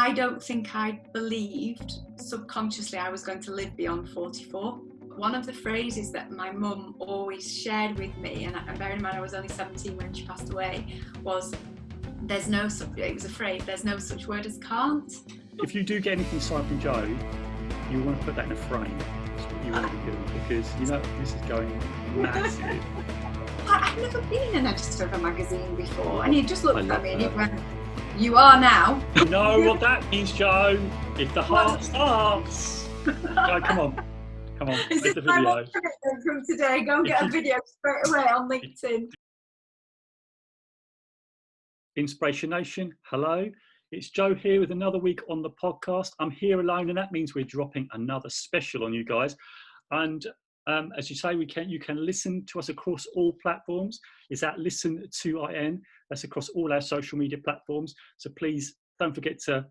I don't think I believed subconsciously I was going to live beyond 44. One of the phrases that my mum always shared with me, and bearing in mind I was only 17 when she passed away, was it was a phrase, there's no such word as can't. If you do get anything signed from Joe, you want to put that in a frame. That's what you want to be doing, because you know this is going massive. I've never been in an editor of a magazine before, and he just looked at me and he went, "You are now." You know what that means, Joe? If the heart starts. Joe, come on. Is this the my video from today? Go and get a video straight away on LinkedIn. Inspiration Nation, hello. It's Joe here with another week on the podcast. I'm here alone, and that means we're dropping another special on you guys. And as you say, you can listen to us across all platforms. It's at Listen to IN. That's across all our social media platforms. So please don't forget to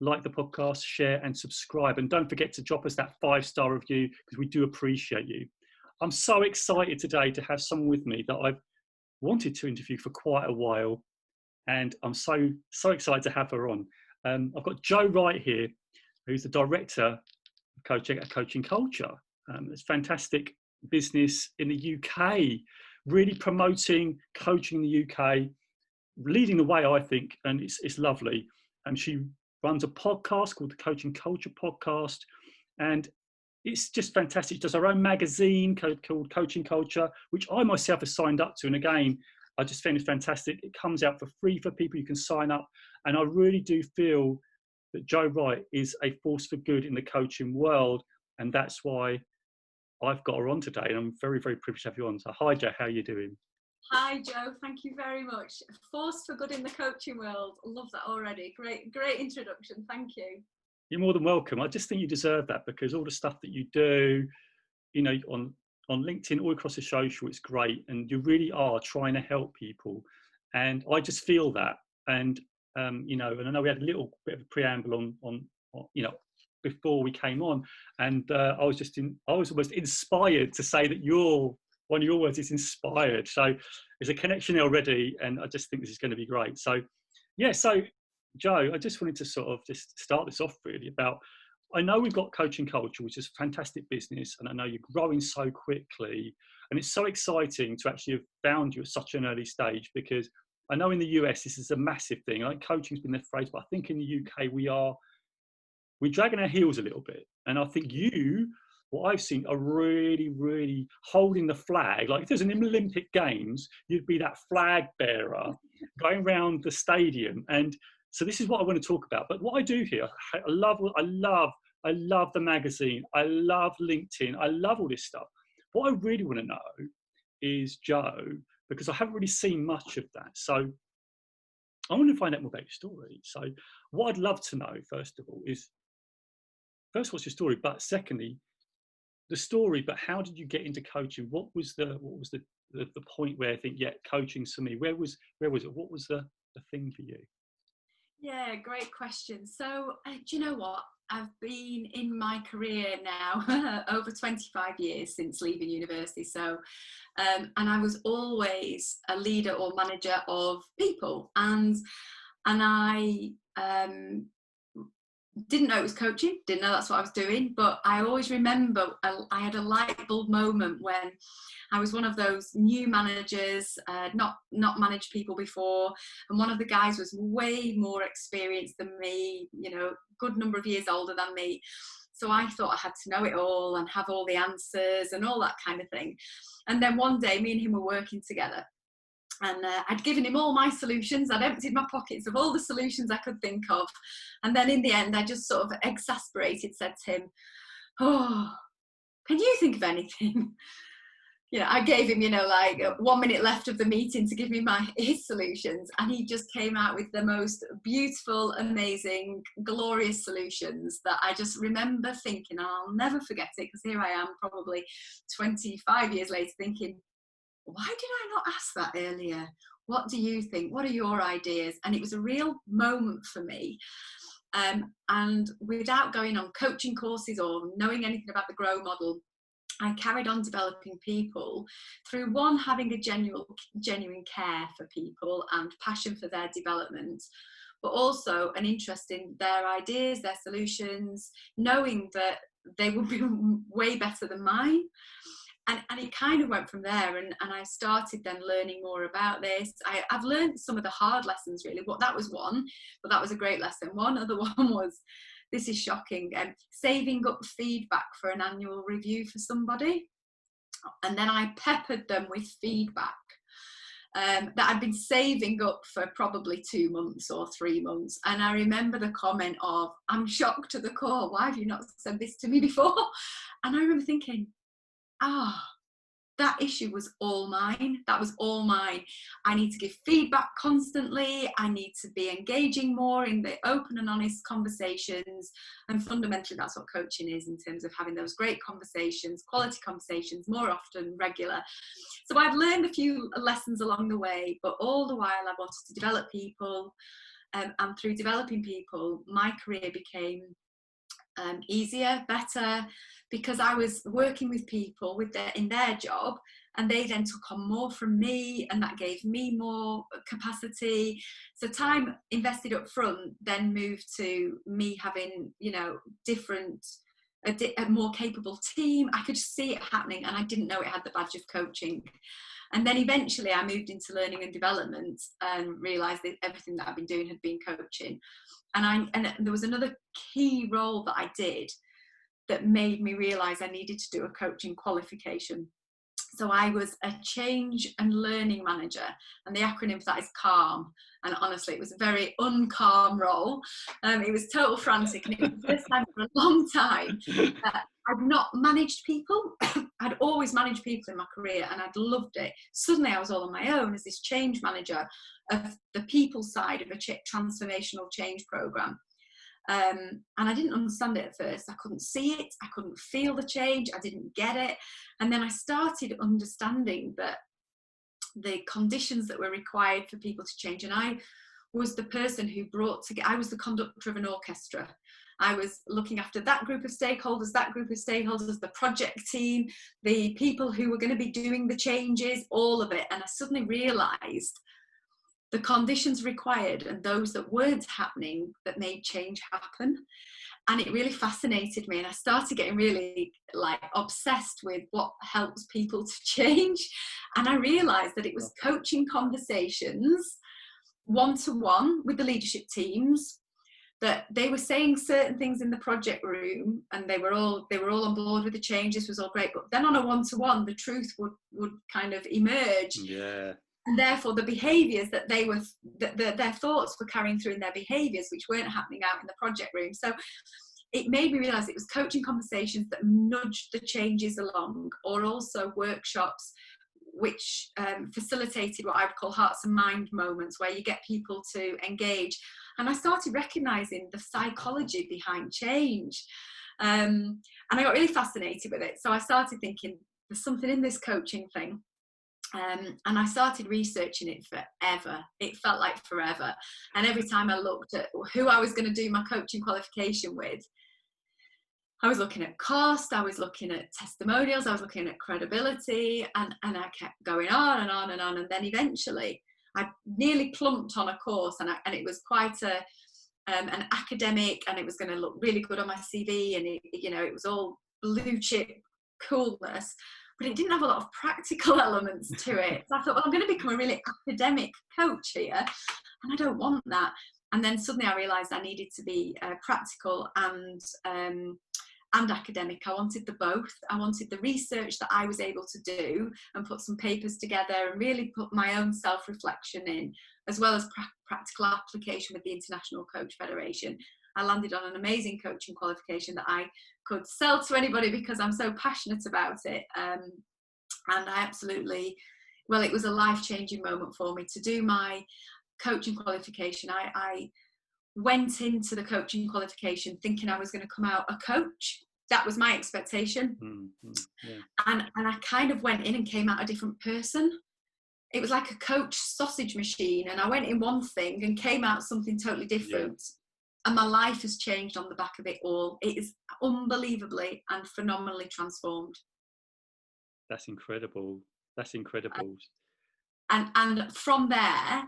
like the podcast, share and subscribe. And don't forget to drop us that 5-star review, because we do appreciate you. I'm so excited today to have someone with me that I've wanted to interview for quite a while. And I'm so excited to have her on. I've got Jo Wright here, who's the director of coaching at Coaching Culture. It's fantastic business in the UK, really promoting coaching in the UK, leading the way, I think, and it's lovely. She runs a podcast called the Coaching Culture podcast, and it's just fantastic. She does her own magazine called Coaching Culture, which I myself have signed up to. And again, I just find it fantastic. It comes out for free for people. You can sign up. And I really do feel that Jo Wright is a force for good in the coaching world. And that's why I've got her on today. And I'm very, very privileged to have you on. So hi, Jo, how are you doing? Hi, Joe. Thank you very much. Force for good in the coaching world. I love that already. Great introduction. Thank you. You're more than welcome. I just think you deserve that, because all the stuff that you do, you know, on LinkedIn, all across the social, it's great, and you really are trying to help people, and I just feel that. And you know, and I know we had a little bit of a preamble on you know, before we came on, and I was almost inspired to say that one of your words is inspired. So there's a connection there already, and I just think this is going to be great. So yeah, so Jo, I just wanted to sort of just start this off really about, I know we've got Coaching Culture, which is a fantastic business, and I know you're growing so quickly, and it's so exciting to actually have found you at such an early stage, because I know in the US this is a massive thing. Like, coaching's been the phrase, but I think in the UK we're dragging our heels a little bit, and I think what I've seen are really, really holding the flag. Like if there's an Olympic Games, you'd be that flag bearer going around the stadium. And so this is what I want to talk about. But what I do here, I love the magazine. I love LinkedIn. I love all this stuff. What I really want to know is, Jo, because I haven't really seen much of that. So I want to find out more about your story. So what I'd love to know, first of all, what's your story? But secondly, the story, but how did you get into coaching? What was the point where I think, yeah, coaching's for me? Where was it? What was the thing for you? Yeah, great question. So, do you know what? I've been in my career now over 25 years since leaving university. So, and I was always a leader or manager of people, and I didn't know it was coaching, didn't know that's what I was doing, but I always remember I had a light bulb moment when I was one of those new managers, not managed people before, and one of the guys was way more experienced than me, you know, good number of years older than me. So I thought I had to know it all and have all the answers and all that kind of thing. And then one day me and him were working together, and I'd given him all my solutions. I'd emptied my pockets of all the solutions I could think of. And then in the end, I just sort of exasperated said to him, "Oh, can you think of anything?" You know, I gave him, you know, like 1 minute left of the meeting to give me his solutions. And he just came out with the most beautiful, amazing, glorious solutions that I just remember thinking, I'll never forget it, because here I am probably 25 years later thinking, why did I not ask that earlier? What do you think? What are your ideas? And it was a real moment for me. And without going on coaching courses or knowing anything about the GROW model, I carried on developing people through one, having a genuine care for people and passion for their development, but also an interest in their ideas, their solutions, knowing that they would be way better than mine. And it kind of went from there, and I started then learning more about this. I've learned some of the hard lessons, really. That was one, but that was a great lesson. One other one was, this is shocking, saving up feedback for an annual review for somebody. And then I peppered them with feedback that I'd been saving up for probably 2 months or 3 months. And I remember the comment of, I'm shocked to the core, why have you not said this to me before? And I remember thinking, that issue was all mine. That was all mine. I need to give feedback constantly. I need to be engaging more in the open and honest conversations. And fundamentally, that's what coaching is, in terms of having those great conversations, quality conversations, more often, regular. So I've learned a few lessons along the way, but all the while I wanted to develop people. And through developing people, my career became easier, better, because I was working with people in their job, and they then took on more from me, and that gave me more capacity. So time invested up front then moved to me having, a more capable team. I could see it happening, and I didn't know it had the badge of coaching. And then eventually I moved into learning and development and realised that everything that I've been doing had been coaching. And there was another key role that I did that made me realise I needed to do a coaching qualification. So I was a change and learning manager, and the acronym for that is CALM. And honestly, it was a very uncalm role. It was total frantic, and it was the first time for a long time that I'd not managed people. I'd always managed people in my career, and I'd loved it. Suddenly I was all on my own as this change manager of the people side of a transformational change program. And I didn't understand it at first. I couldn't see it. I couldn't feel the change. I didn't get it. And then I started understanding that the conditions that were required for people to change. And I was the person who I was the conductor of an orchestra. I was looking after that group of stakeholders, the project team, the people who were going to be doing the changes, all of it. And I suddenly realized the conditions required and those that weren't happening that made change happen. And it really fascinated me, and I started getting really obsessed with what helps people to change. And I realized that it was coaching conversations one-to-one with the leadership teams, that they were saying certain things in the project room, and they were all on board with the change. This was all great, but then on a one-to-one, the truth would kind of emerge. Yeah. And therefore the behaviours that their thoughts were carrying through in their behaviours, which weren't happening out in the project room. So it made me realise it was coaching conversations that nudged the changes along, or also workshops which facilitated what I would call hearts and mind moments, where you get people to engage. And I started recognising the psychology behind change. And I got really fascinated with it. So I started thinking, there's something in this coaching thing. And I started researching it forever. It felt like forever. And every time I looked at who I was going to do my coaching qualification with, I was looking at cost, I was looking at testimonials, I was looking at credibility, and I kept going on and on and on. And then eventually I nearly plumped on a course, and it was quite an academic, and it was going to look really good on my CV, and it was all blue chip coolness. But it didn't have a lot of practical elements to it. So I thought, well, I'm going to become a really academic coach here, and I don't want that. And then suddenly I realised I needed to be practical and academic. I wanted the both. I wanted the research that I was able to do and put some papers together and really put my own self-reflection in, as well as practical application with the International Coach Federation. I landed on an amazing coaching qualification that I could sell to anybody because I'm so passionate about it. And I absolutely, well, it was a life-changing moment for me to do my coaching qualification. I went into the coaching qualification thinking I was going to come out a coach. That was my expectation. Yeah. And I kind of went in and came out a different person. It was like a coach sausage machine, and I went in one thing and came out something totally different. Yeah. And my life has changed on the back of it all. It is unbelievably and phenomenally transformed. That's incredible. That's incredible. And from there,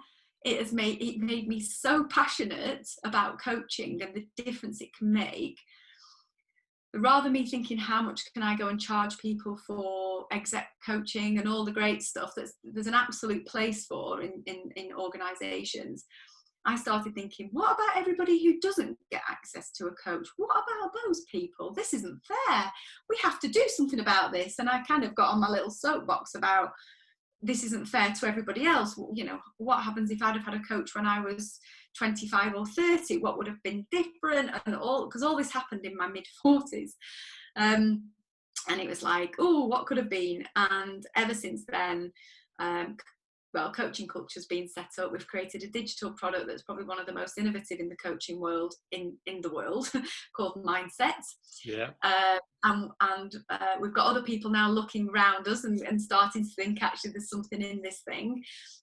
it made me so passionate about coaching and the difference it can make. Rather me thinking how much can I go and charge people for exec coaching and all the great stuff that there's an absolute place for in organisations, I started thinking, what about everybody who doesn't get access to a coach? What about those people? This isn't fair. We have to do something about this. And I kind of got on my little soapbox about this isn't fair to everybody else. You know, what happens if I'd have had a coach when I was 25 or 30? What would have been different? And all, because all this happened in my mid-40s. And it was like, oh, what could have been? And ever since then, well, Coaching Culture has been set up. We've created a digital product that's probably one of the most innovative in the coaching world, in the world, called Mindset. Yeah. And we've got other people now looking around us and starting to think, actually, there's something in this thing.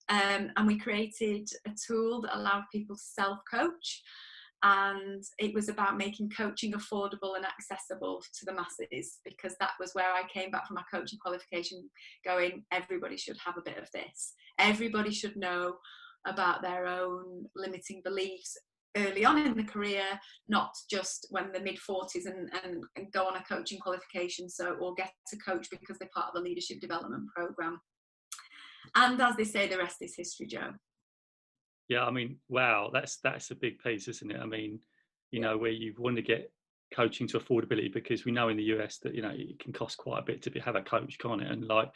And we created a tool that allowed people to self-coach. And it was about making coaching affordable and accessible to the masses, because that was where I came back from my coaching qualification going, everybody should have a bit of this. Everybody should know about their own limiting beliefs early on in the career, not just when they're mid-40s and go on a coaching qualification or get a coach because they're part of the leadership development program. And as they say, the rest is history, Joe. Yeah, I mean, wow, that's a big piece, isn't it? I mean, you know, where you want to get coaching to affordability, because we know in the US that, you know, it can cost quite a bit to have a coach, can't it? And like,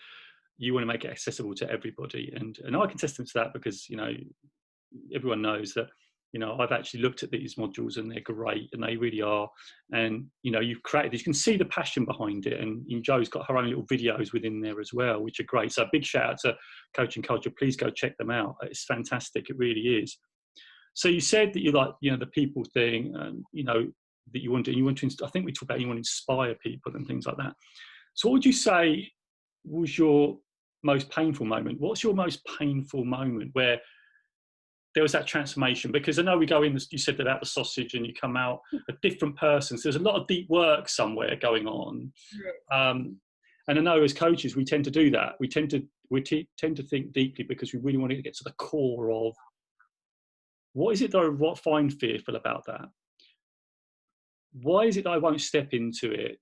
you want to make it accessible to everybody. And I can testament to that, because, you know, everyone knows that, you know, I've actually looked at these modules and they're great, and they really are. And, you know, you've created this, you can see the passion behind it. And Jo's got her own little videos within there as well, which are great. So a big shout out to Coaching Culture. Please go check them out. It's fantastic. It really is. So you said that you like, you know, the people thing, and, you know, that you want to, I think we talked about you want to inspire people and things like that. So what would you say was your most painful moment? What's your most painful moment where there was that transformation? Because I know we go in, you said about the sausage, and you come out a different person. So there's a lot of deep work somewhere going on. And I know as coaches, we tend to do that. We tend to think deeply, because we really want to get to the core of what is it that I find fearful about that? Why is it that I won't step into it?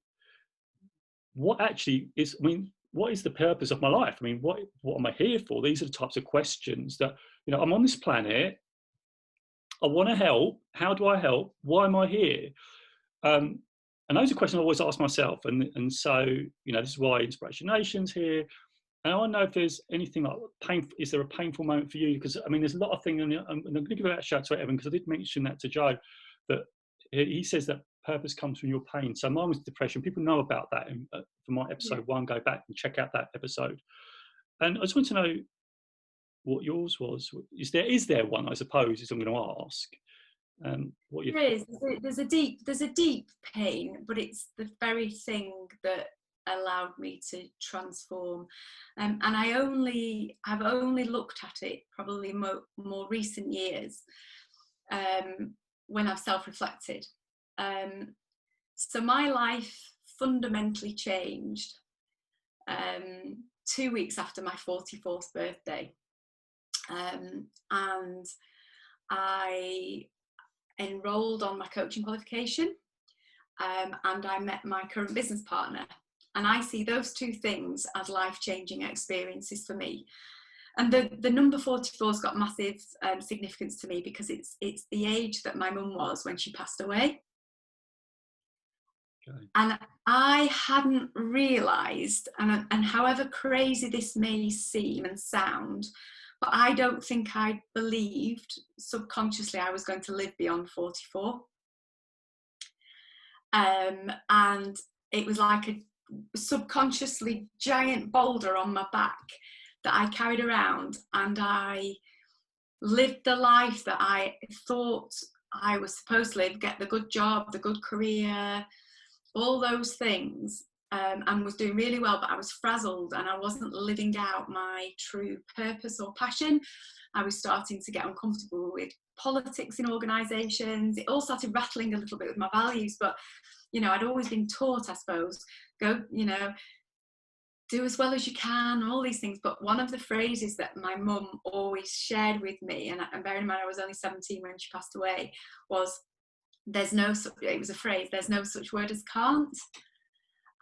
What actually is, I mean, what is the purpose of my life? I mean, what am I here for? These are the types of questions that, you know, I'm on this planet. I want to help. How do I help? Why am I here? And those are questions I always ask myself. And so, you know, this is why Inspiration Nation's here. And I don't know if there's anything like painful. Is there a painful moment for you? Because, I mean, there's a lot of things, and I'm going to give a shout out to Evan, because I did mention that to Joe, that he says that purpose comes from your pain. So mine was depression. People know about that. For my episode 1, go back and check out that episode. And I just want to know what yours was. Is there one, I suppose, is I'm going to ask. What there is. There's a deep pain, but it's the very thing that allowed me to transform. And I've only looked at it probably more recent years, when I've self-reflected. So my life fundamentally changed 2 weeks after my 44th birthday. And I enrolled on my coaching qualification, and I met my current business partner. And I see those two things as life-changing experiences for me. And the number 44 has got massive significance to me, because it's the age that my mum was when she passed away. Okay. And I hadn't realised, and however crazy this may seem and sound, but I don't think I believed subconsciously I was going to live beyond 44. And it was like a subconsciously giant boulder on my back that I carried around, and I lived the life that I thought I was supposed to live, get the good job, the good career, all those things, and was doing really well, but I was frazzled and I wasn't living out my true purpose or passion. I was starting to get uncomfortable with politics in organisations. It all started rattling a little bit with my values, but, you know, I'd always been taught, I suppose, go, you know, do as well as you can, all these things. But one of the phrases that my mum always shared with me, and bearing in mind I was only 17 when she passed away, was it was a phrase, there's no such word as can't.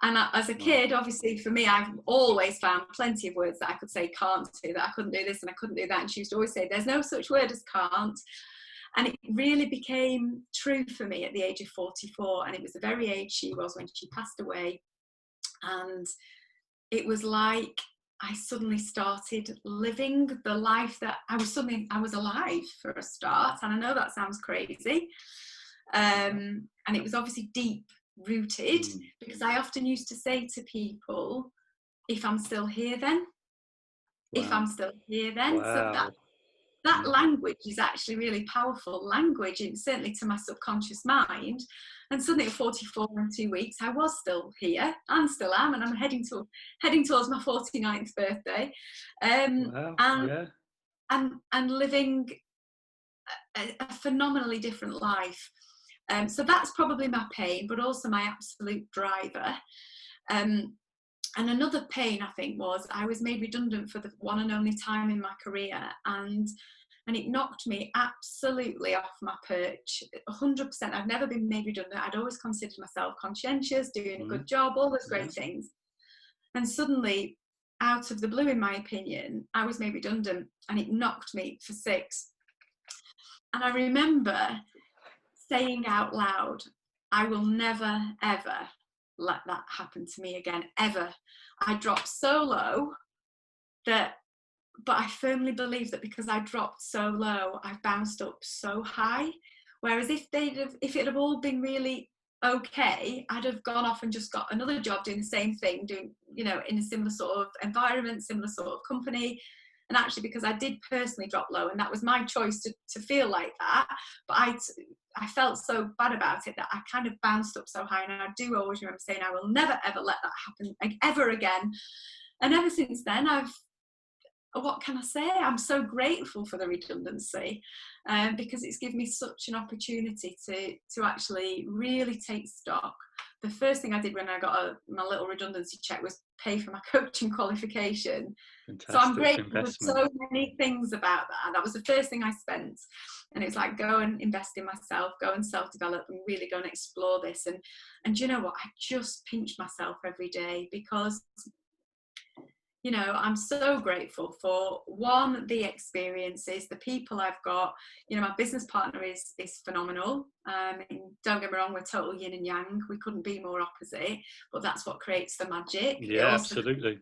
And as a kid, obviously for me, I've always found plenty of words that I could say can't to, that I couldn't do this and I couldn't do that. And she used to always say, there's no such word as can't. And it really became true for me at the age of 44. And it was the very age she was when she passed away. And it was like I suddenly started living the life that I was alive for a start. And I know that sounds crazy. And it was obviously deep rooted, because I often used to say to people, if I'm still here then, if I'm still here then. So that language is actually really powerful language, and certainly to my subconscious mind. And suddenly at 44 in 2 weeks, I was still here and still am, and I'm heading towards my 49th birthday, and living a phenomenally different life. So that's probably my pain, but also my absolute driver. And another pain, I think, was I was made redundant for the one and only time in my career, and it knocked me absolutely off my perch, 100%. I've never been made redundant. I'd always considered myself conscientious, doing a good job, all those great things. And suddenly, out of the blue, in my opinion, I was made redundant, and it knocked me for 6. And I remember saying out loud, I will never, ever let that happen to me again, ever. I dropped so low but I firmly believe that because I dropped so low, I've bounced up so high. Whereas if it had all been really okay, I'd have gone off and just got another job doing the same thing, doing, in a similar sort of environment, similar sort of company. And actually, because I did personally drop low, and that was my choice to feel like that, but I felt so bad about it that I kind of bounced up so high. And I do always remember saying, I will never, ever let that happen ever again. And ever since then, what can I say? I'm so grateful for the redundancy, because it's given me such an opportunity to actually really take stock. The first thing I did when I got my little redundancy check was pay for my coaching qualification. Fantastic. So I'm grateful for so many things about that. That was the first thing I spent. And it's like, go and invest in myself, go and self-develop, and really go and explore this. And you know what? I just pinch myself every day, because I'm so grateful for, one, the experiences, the people I've got. My business partner is phenomenal. Don't get me wrong, we're total yin and yang. We couldn't be more opposite, but that's what creates the magic. Yeah, absolutely.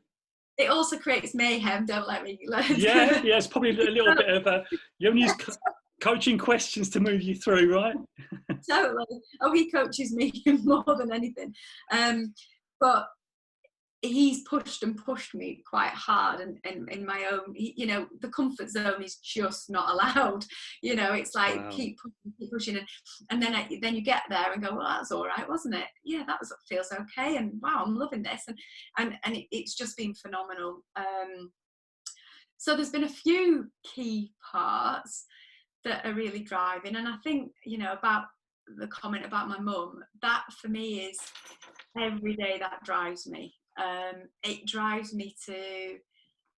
It also creates mayhem. Don't let me learn. Yeah, it's probably a little bit of you only use coaching questions to move you through, right? Totally. Oh, he coaches me more than anything. But he's pushed me quite hard, and in my own, the comfort zone is just not allowed. It's like, keep pushing, and then you get there and go, well, that's all right, wasn't it? Yeah, feels okay, and wow, I'm loving this, and it's just been phenomenal. So there's been a few key parts that are really driving, and I think, about the comment about my mum, that for me is every day that drives me. It drives me to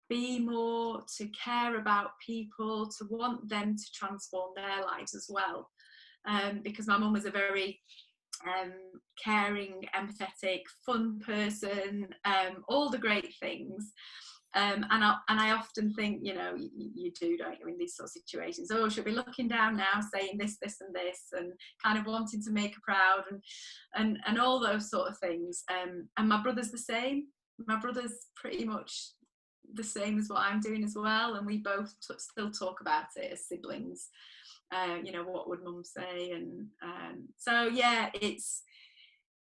be more, to care about people, to want them to transform their lives as well. Because my mum was a very caring, empathetic, fun person, all the great things. And I often think, you do, don't you, in these sort of situations, oh, she'll be looking down now saying this, this and this, and kind of wanting to make her proud, and all those sort of things. And my brother's the same. My brother's pretty much the same as what I'm doing as well, and we both still talk about it as siblings. What would mum say? And so yeah,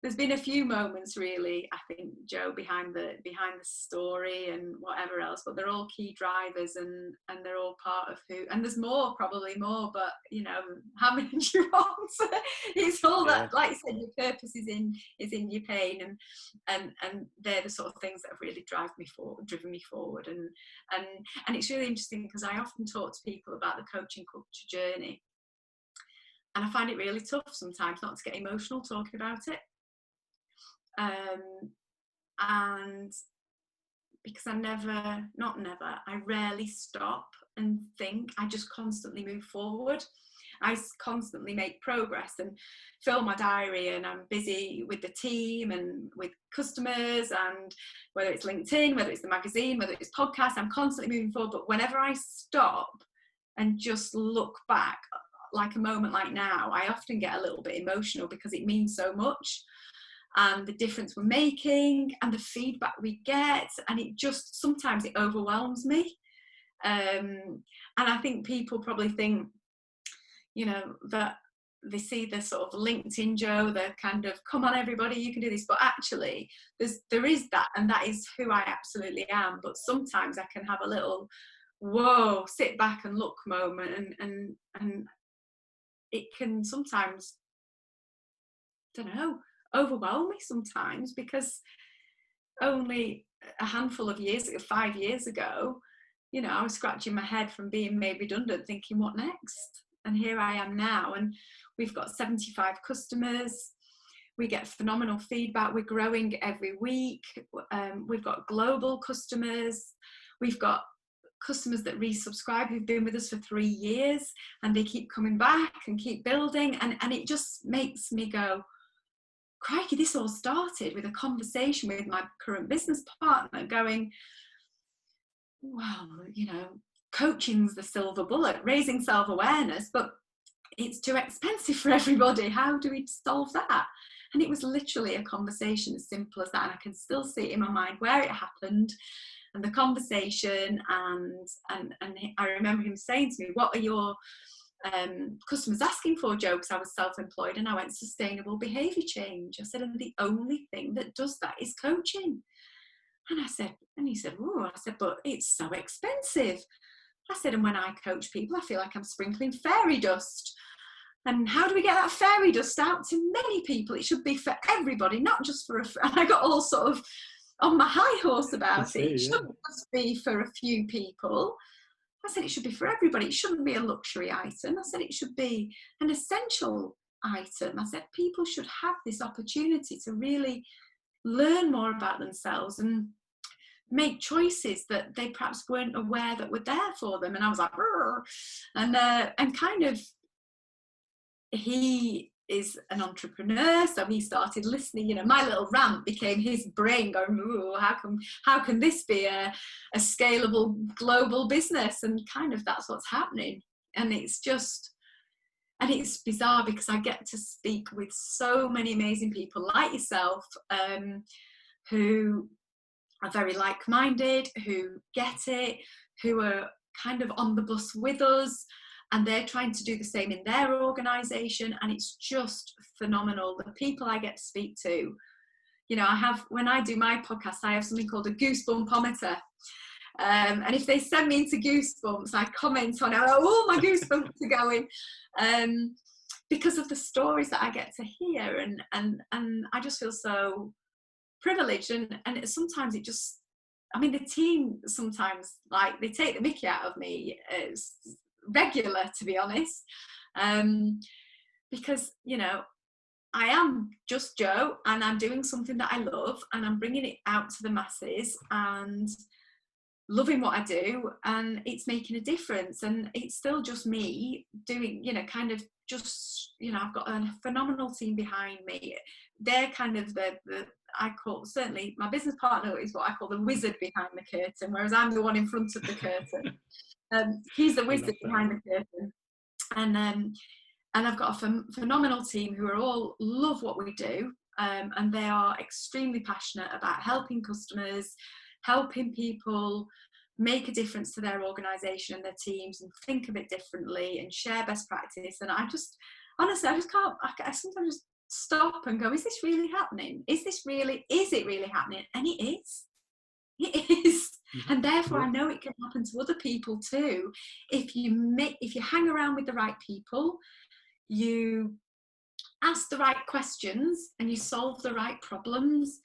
there's been a few moments, really, I think, Joe, behind the story and whatever else, but they're all key drivers, and they're all part of who. And there's probably more, but how many do you want? It's all that, like you said, your purpose is in your pain, and they're the sort of things that have really driven me forward. And it's really interesting, because I often talk to people about the coaching culture journey, and I find it really tough sometimes not to get emotional talking about it. And because I rarely stop and think. I just constantly move forward. I constantly make progress and fill my diary, and I'm busy with the team and with customers, and whether it's LinkedIn, whether it's the magazine, whether it's podcasts, I'm constantly moving forward. But whenever I stop and just look back, like a moment like now, I often get a little bit emotional because it means so much, and the difference we're making and the feedback we get, and it just, sometimes it overwhelms me. And I think people probably think, you know, that they see the sort of LinkedIn Joe, the kind of, come on everybody, you can do this, but actually there is that, and that is who I absolutely am. But sometimes I can have a little whoa, sit back and look moment, and it can sometimes, I don't know, overwhelm me sometimes, because only a handful of years ago, 5 years ago, you know, I was scratching my head from being made redundant, thinking, what next? And here I am now, and we've got 75 customers. We get phenomenal feedback. We're growing every week. We've got global customers. We've got customers that resubscribe who've been with us for 3 years, and they keep coming back and keep building. And it just makes me go, crikey, this all started with a conversation with my current business partner going, well, you know, coaching's the silver bullet, raising self-awareness, but it's too expensive for everybody. How do we solve that? And it was literally a conversation as simple as that. And I can still see it in my mind where it happened and the conversation. And I remember him saying to me, what are your customers asking for, Joe? Because I was self-employed, and I went, sustainable behaviour change. I said, and the only thing that does that is coaching. And I said, and he said, oh, I said, but it's so expensive. I said, and when I coach people, I feel like I'm sprinkling fairy dust. And how do we get that fairy dust out to many people? It should be for everybody, not just for and I got all sort of on my high horse about it. It shouldn't just be for a few people. I said, it should be for everybody. It shouldn't be a luxury item. I said, it should be an essential item. I said, people should have this opportunity to really learn more about themselves and make choices that they perhaps weren't aware that were there for them. And I was like, rrr. And kind of, he is an entrepreneur, so he started listening. You know, my little rant became his brain going, ooh, how can this be a scalable global business? And kind of that's what's happening. And it's just, and it's bizarre because I get to speak with so many amazing people like yourself, who are very like-minded, who get it, who are kind of on the bus with us, and they're trying to do the same in their organisation. And it's just phenomenal. The people I get to speak to, you know, when I do my podcast, I have something called a goosebumpometer. And if they send me into goosebumps, I comment on it. Oh, my goosebumps are going. Because of the stories that I get to hear. And I just feel so privileged. And sometimes it just, I mean, the team sometimes, like, they take the mickey out of me. It's regular, to be honest, because, you know, I am just Joe, and I'm doing something that I love, and I'm bringing it out to the masses and loving what I do, and it's making a difference. And it's still just me doing, you know, kind of just, you know, I've got a phenomenal team behind me. They're kind of I call, certainly my business partner is what I call the wizard behind the curtain, whereas I'm the one in front of the curtain. He's the wizard behind the curtain. And I've got a phenomenal team who are all love what we do, and they are extremely passionate about helping customers, helping people make a difference to their organisation and their teams, and think of it differently and share best practice. And I just, honestly, I just can't, I sometimes just stop and go, is this really happening? Is it really happening? And it is. It is. And therefore I know it can happen to other people too. If you hang around with the right people, you ask the right questions, and you solve the right problems.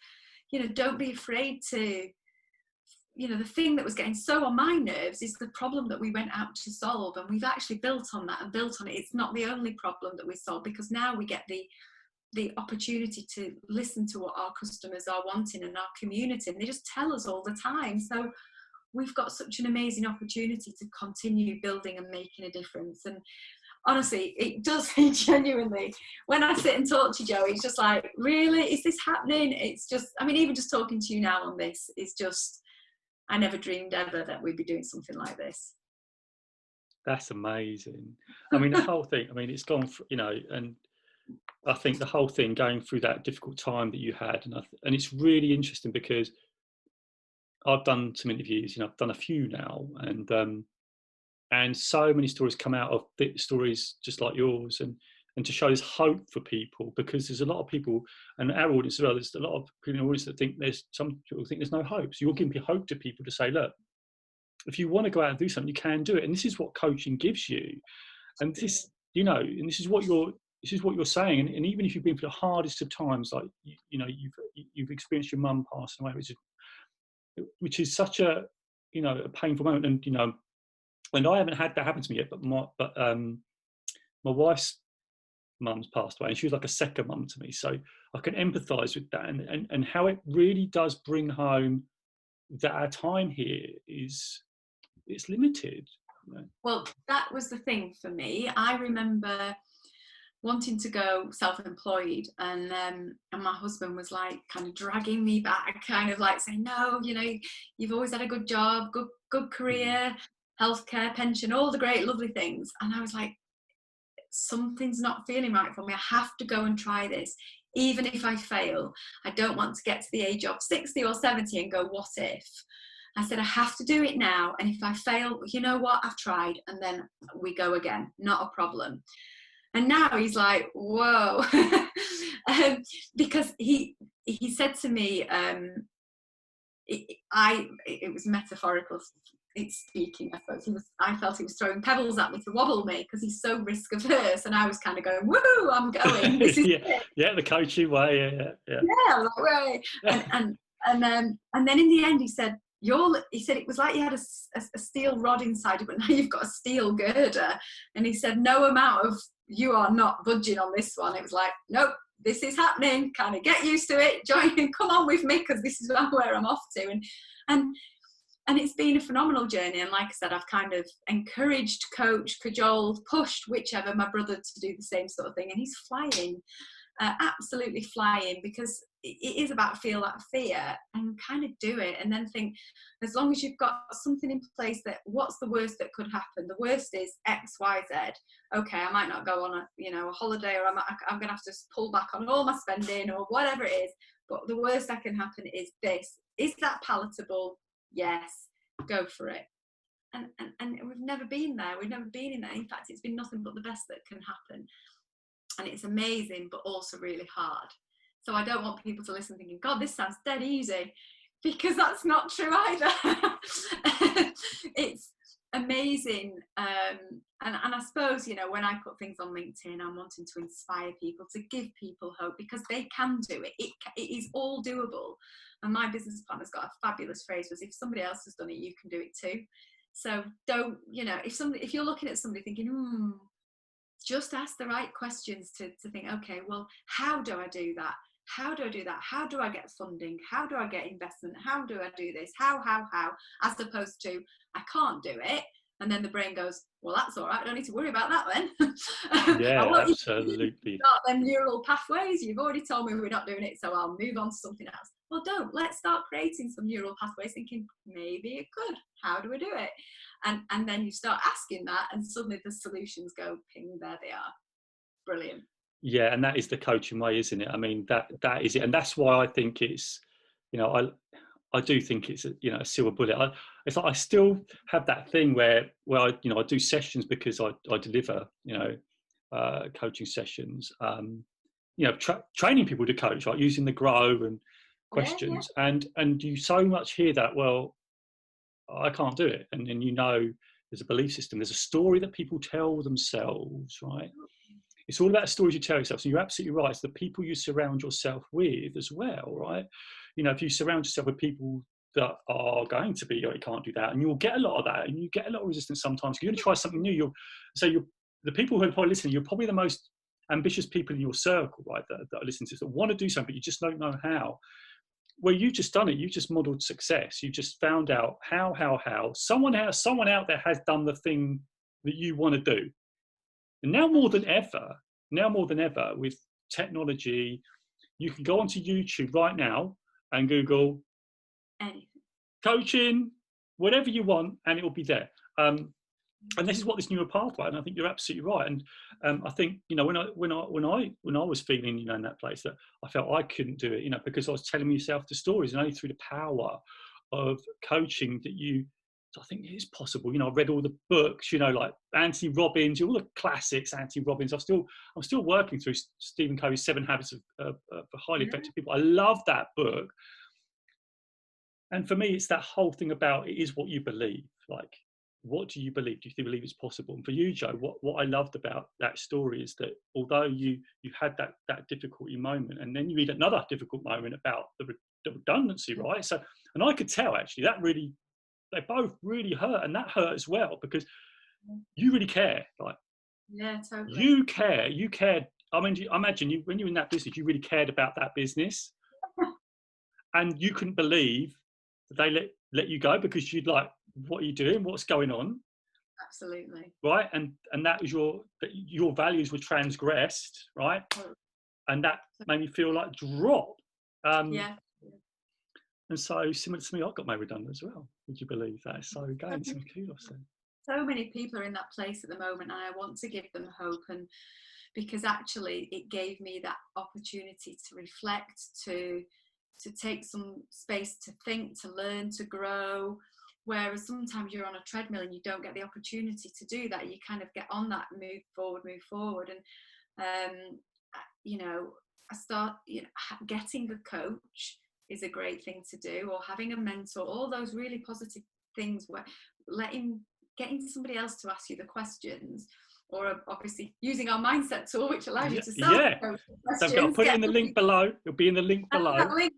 You know, don't be afraid to, you know, the thing that was getting so on my nerves is the problem that we went out to solve, and we've actually built on that and built on it. It's not the only problem that we solve, because now we get the the opportunity to listen to what our customers are wanting and our community, and they just tell us all the time. So we've got such an amazing opportunity to continue building and making a difference. And honestly, it does genuinely, when I sit and talk to Joe, it's just like, really, is this happening? It's just, I mean, even just talking to you now on this is just, I never dreamed ever that we'd be doing something like this. That's amazing. I mean, the whole thing, I mean, it's gone, you know, and I think the whole thing going through that difficult time that you had, and it's really interesting because I've done some interviews, you know, I've done a few now, and so many stories come out of stories just like yours, and to show there's hope for people, because there's a lot of people, and our audience as well, there's a lot of people in the audience that think some people think there's no hope. So you're giving hope to people to say, look, if you want to go out and do something, you can do it. And this is what coaching gives you. And this, you know, and this is what you're saying. And even if you've been through the hardest of times, like, you know, you've experienced your mum passing away, which is such a, you know, a painful moment. And, you know, and I haven't had that happen to me yet, but my wife's mum's passed away, and she was like a second mum to me. So I can empathise with that, and how it really does bring home that our time here it's limited. You know? Well, that was the thing for me. I remember wanting to go self-employed, and my husband was like kind of dragging me back, kind of like saying, no, you know, you've always had a good job, good career, healthcare, pension, all the great lovely things. And I was like, something's not feeling right for me. I have to go and try this, even if I fail. I don't want to get to the age of 60 or 70 and go, what if? I said, I have to do it now, and if I fail, you know what, I've tried, and then we go again, not a problem. And now he's like, whoa. Because he said to me, it was metaphorical speaking, I suppose. I felt he was throwing pebbles at me to wobble me, because he's so risk averse, and I was kind of going, woohoo, I'm going. This is yeah, the coaching way, yeah. Yeah, I was like, right. And then in the end, he said, it was like you had a steel rod inside you, but now you've got a steel girder. And he said, no amount of, you are not budging on this one. It was like, nope, this is happening, kind of get used to it, join in, come on with me, because this is where I'm off to. And it's been a phenomenal journey. And like I said, I've kind of encouraged, coached, cajoled, pushed whichever, my brother to do the same sort of thing. And he's flying, absolutely flying, because it is about feel that fear and kind of do it. And then think, as long as you've got something in place, that what's the worst that could happen? The worst is X, Y, Z. Okay, I might not go on a holiday, or I'm going to have to pull back on all my spending or whatever it is. But the worst that can happen is this. Is that palatable? Yes, go for it. And we've never been there. We've never been in that. In fact, it's been nothing but the best that can happen. And it's amazing, but also really hard. So I don't want people to listen thinking, God, this sounds dead easy, because that's not true either. It's amazing. And I suppose, you know, when I put things on LinkedIn, I'm wanting to inspire people, to give people hope, because they can do it. It is all doable. And my business partner's got a fabulous phrase, was, if somebody else has done it, you can do it too. So don't, you know, if you're looking at somebody thinking, just ask the right questions to think, okay, well, how do I do that? How do I do that? How do I get funding? How do I get investment? How do I do this? How? As opposed to, I can't do it. And then the brain goes, well, that's all right. I don't need to worry about that then. Yeah, absolutely. Start them neural pathways. You've already told me we're not doing it, so I'll move on to something else. Well, don't. Let's start creating some neural pathways, thinking maybe it could. How do we do it? And then you start asking that, and suddenly the solutions go ping, there they are. Brilliant. Yeah, and that is the coaching way, isn't it? I mean, that is it, and that's why I think it's, you know, I do think it's a silver bullet. It's like I still have that thing where I do sessions, because I deliver coaching sessions, training people to coach, like using the grow and questions, and you so much hear that, well, I can't do it, and then there's a belief system, there's a story that people tell themselves, right? It's all about stories you tell yourself. So you're absolutely right. It's the people you surround yourself with as well, right? You know, if you surround yourself with people that are going to be, oh, you can't do that, and you'll get a lot of that, and you get a lot of resistance sometimes. You're going to try something new. The people who are probably listening, you're probably the most ambitious people in your circle, right, that are listening to this, that want to do something, but you just don't know how. Well, you just done it. You just modeled success. You just found out how. Someone out there has done the thing that you want to do. And now more than ever, with technology, you can go onto YouTube right now and Google anything, coaching, whatever you want, and it will be there. And this is what this newer pathway. And I think you're absolutely right. And I think, you know, when I was feeling, you know, in that place, that I felt I couldn't do it, you know, because I was telling myself the stories, and only through the power of coaching that I think it is possible. You know, I've read all the books, you know, like Anthony Robbins, all the classics, Anthony Robbins. I'm still working through Stephen Covey's 7 Habits of Highly Effective People. I love that book. And for me, it's that whole thing about, it is what you believe. Like, what do you believe? Do you believe it's possible? And for you, Joe, what I loved about that story is that although you had that difficulty moment, and then you read another difficult moment about the redundancy, right? So, and I could tell actually they both really hurt, and that hurt as well, because you really care. Like, yeah, totally. You cared. I mean, I imagine when you're in that business, you really cared about that business, and you couldn't believe that they let you go, because you'd like, what are you doing? What's going on? Absolutely. Right. And that was your values were transgressed, right? And that made me feel like drop. Yeah. And so similar to me, I got made redundant as well. Would you believe that? So again, some kudos then. So many people are in that place at the moment, and I want to give them hope, and because actually it gave me that opportunity to reflect, to take some space to think, to learn, to grow. Whereas sometimes you're on a treadmill and you don't get the opportunity to do that. You kind of get on that move forward. And, you know, getting a coach is a great thing to do, or having a mentor, all those really positive things, where getting somebody else to ask you the questions, or obviously using our mindset tool, which allows you to self-coach questions. So I'll put it in the link below. It'll be in the link below. To be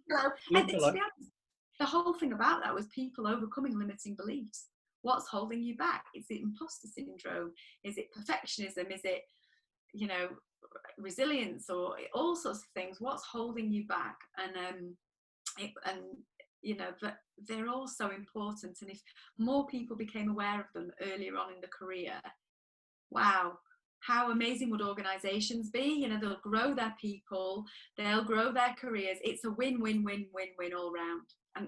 honest, the whole thing about that was people overcoming limiting beliefs. What's holding you back? Is it imposter syndrome? Is it perfectionism? Is it, you know, resilience, or all sorts of things? What's holding you back? And you know, but they're all so important. And if more people became aware of them earlier on in the career, wow, how amazing would organizations be? You know, they'll grow their people, they'll grow their careers. It's a win-win-win-win-win all round.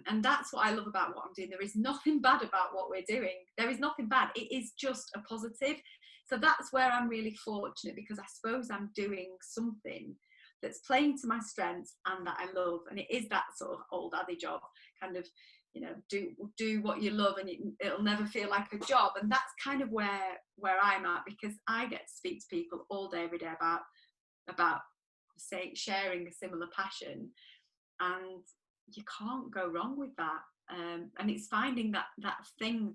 And that's what I love about what I'm doing. There is nothing bad about what we're doing. There is nothing bad. It is just a positive. So that's where I'm really fortunate, because I suppose I'm doing something that's playing to my strengths and that I love. And it is that sort of old adage of kind of, you know, do what you love, and it'll never feel like a job. And that's kind of where I'm at, because I get to speak to people all day, every day about sharing a similar passion, and you can't go wrong with that. And it's finding that thing.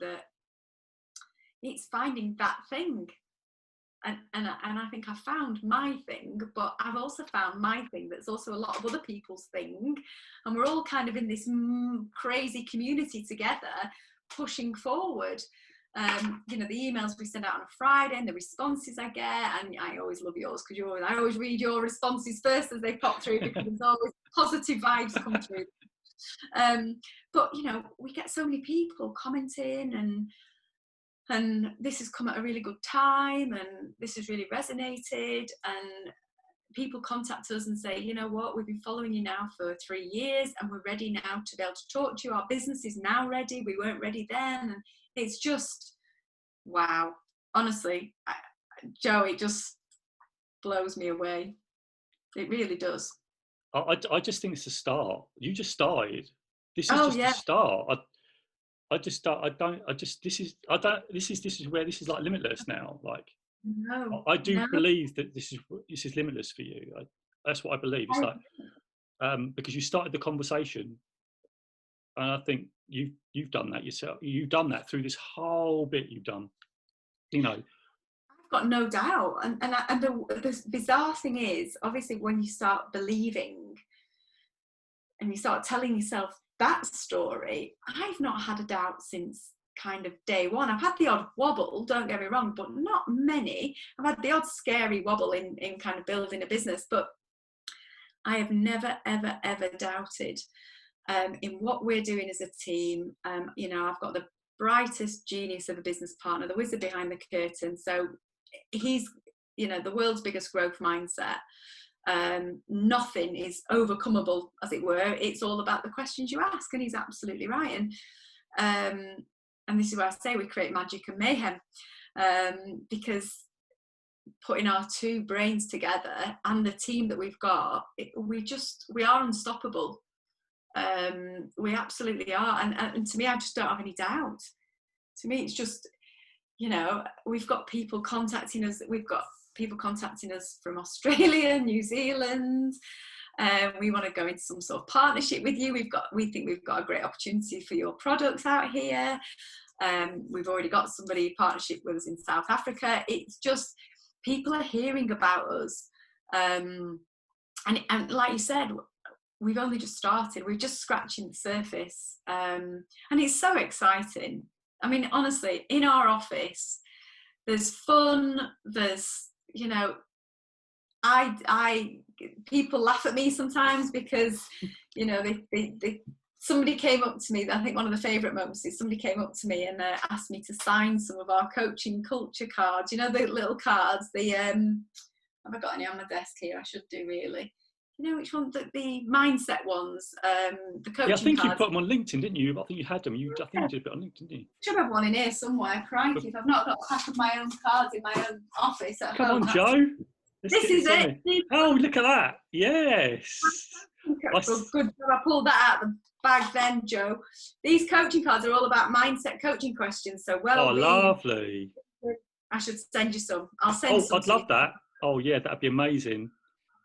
And I think I found my thing, but I've also found my thing that's also a lot of other people's thing, and we're all kind of in this crazy community together, pushing forward. You know, the emails we send out on a Friday and the responses I get, and I always love yours, because I always read your responses first as they pop through, because there's always positive vibes come through. But you know, we get so many people commenting, and this has come at a really good time, and this has really resonated, and people contact us and say, you know what, we've been following you now for 3 years, and we're ready now to be able to talk to you. Our business is now ready. We weren't ready then. And it's just, wow. Honestly, Joe, it just blows me away. It really does. I just think it's a start. You just started. This is just a start. This is where this is like limitless now. Like, no, I do believe that this is limitless for you. That's what I believe. It's like, because you started the conversation, and I think you've done that yourself. You've done that through this whole bit. You've done, you know. I've got no doubt. And the bizarre thing is, obviously, when you start believing and you start telling yourself that story, I've not had a doubt since kind of day one. I've had the odd wobble, don't get me wrong, but not many. I've had the odd scary wobble in kind of building a business, but I have never, ever, ever doubted in what we're doing as a team. You know, I've got the brightest genius of a business partner, the wizard behind the curtain. So he's, you know, the world's biggest growth mindset. Nothing is overcomable, as it were. It's all about the questions you ask, and he's absolutely right. And this is where I say we create magic and mayhem, because putting our two brains together and the team that we've got, we are unstoppable. We absolutely are. And to me, I just don't have any doubt. To me, it's just, you know, we've got people contacting us. We've got people contacting us from Australia, New Zealand. We want to go into some sort of partnership with you. We think we've got a great opportunity for your products out here. We've already got somebody in partnership with us in South Africa. It's just, people are hearing about us. And like you said, we've only just started. We're just scratching the surface. And it's so exciting. I mean, honestly, in our office, there's fun, there's, you know, people laugh at me sometimes because, you know, somebody came up to me. I think one of the favourite moments is somebody came up to me and asked me to sign some of our coaching culture cards. You know, the little cards. Have I got any on my desk here? I should do, really. You know which one? The mindset ones. The coaching. Yeah, I think cards. you put them on LinkedIn, didn't you? I think you had them. I think you did a bit on LinkedIn, didn't you? Should have one in here somewhere. Crikey, if I've not got a pack of my own cards in my own office at Come home. on, Joe. This is it. Oh, look at that. Yes. Well, good job. I pulled that out of the bag then, Joe. These coaching cards are all about mindset coaching questions. So, well, lovely. I should send you some. I'll send some. I'd love that. Oh, yeah, that'd be amazing.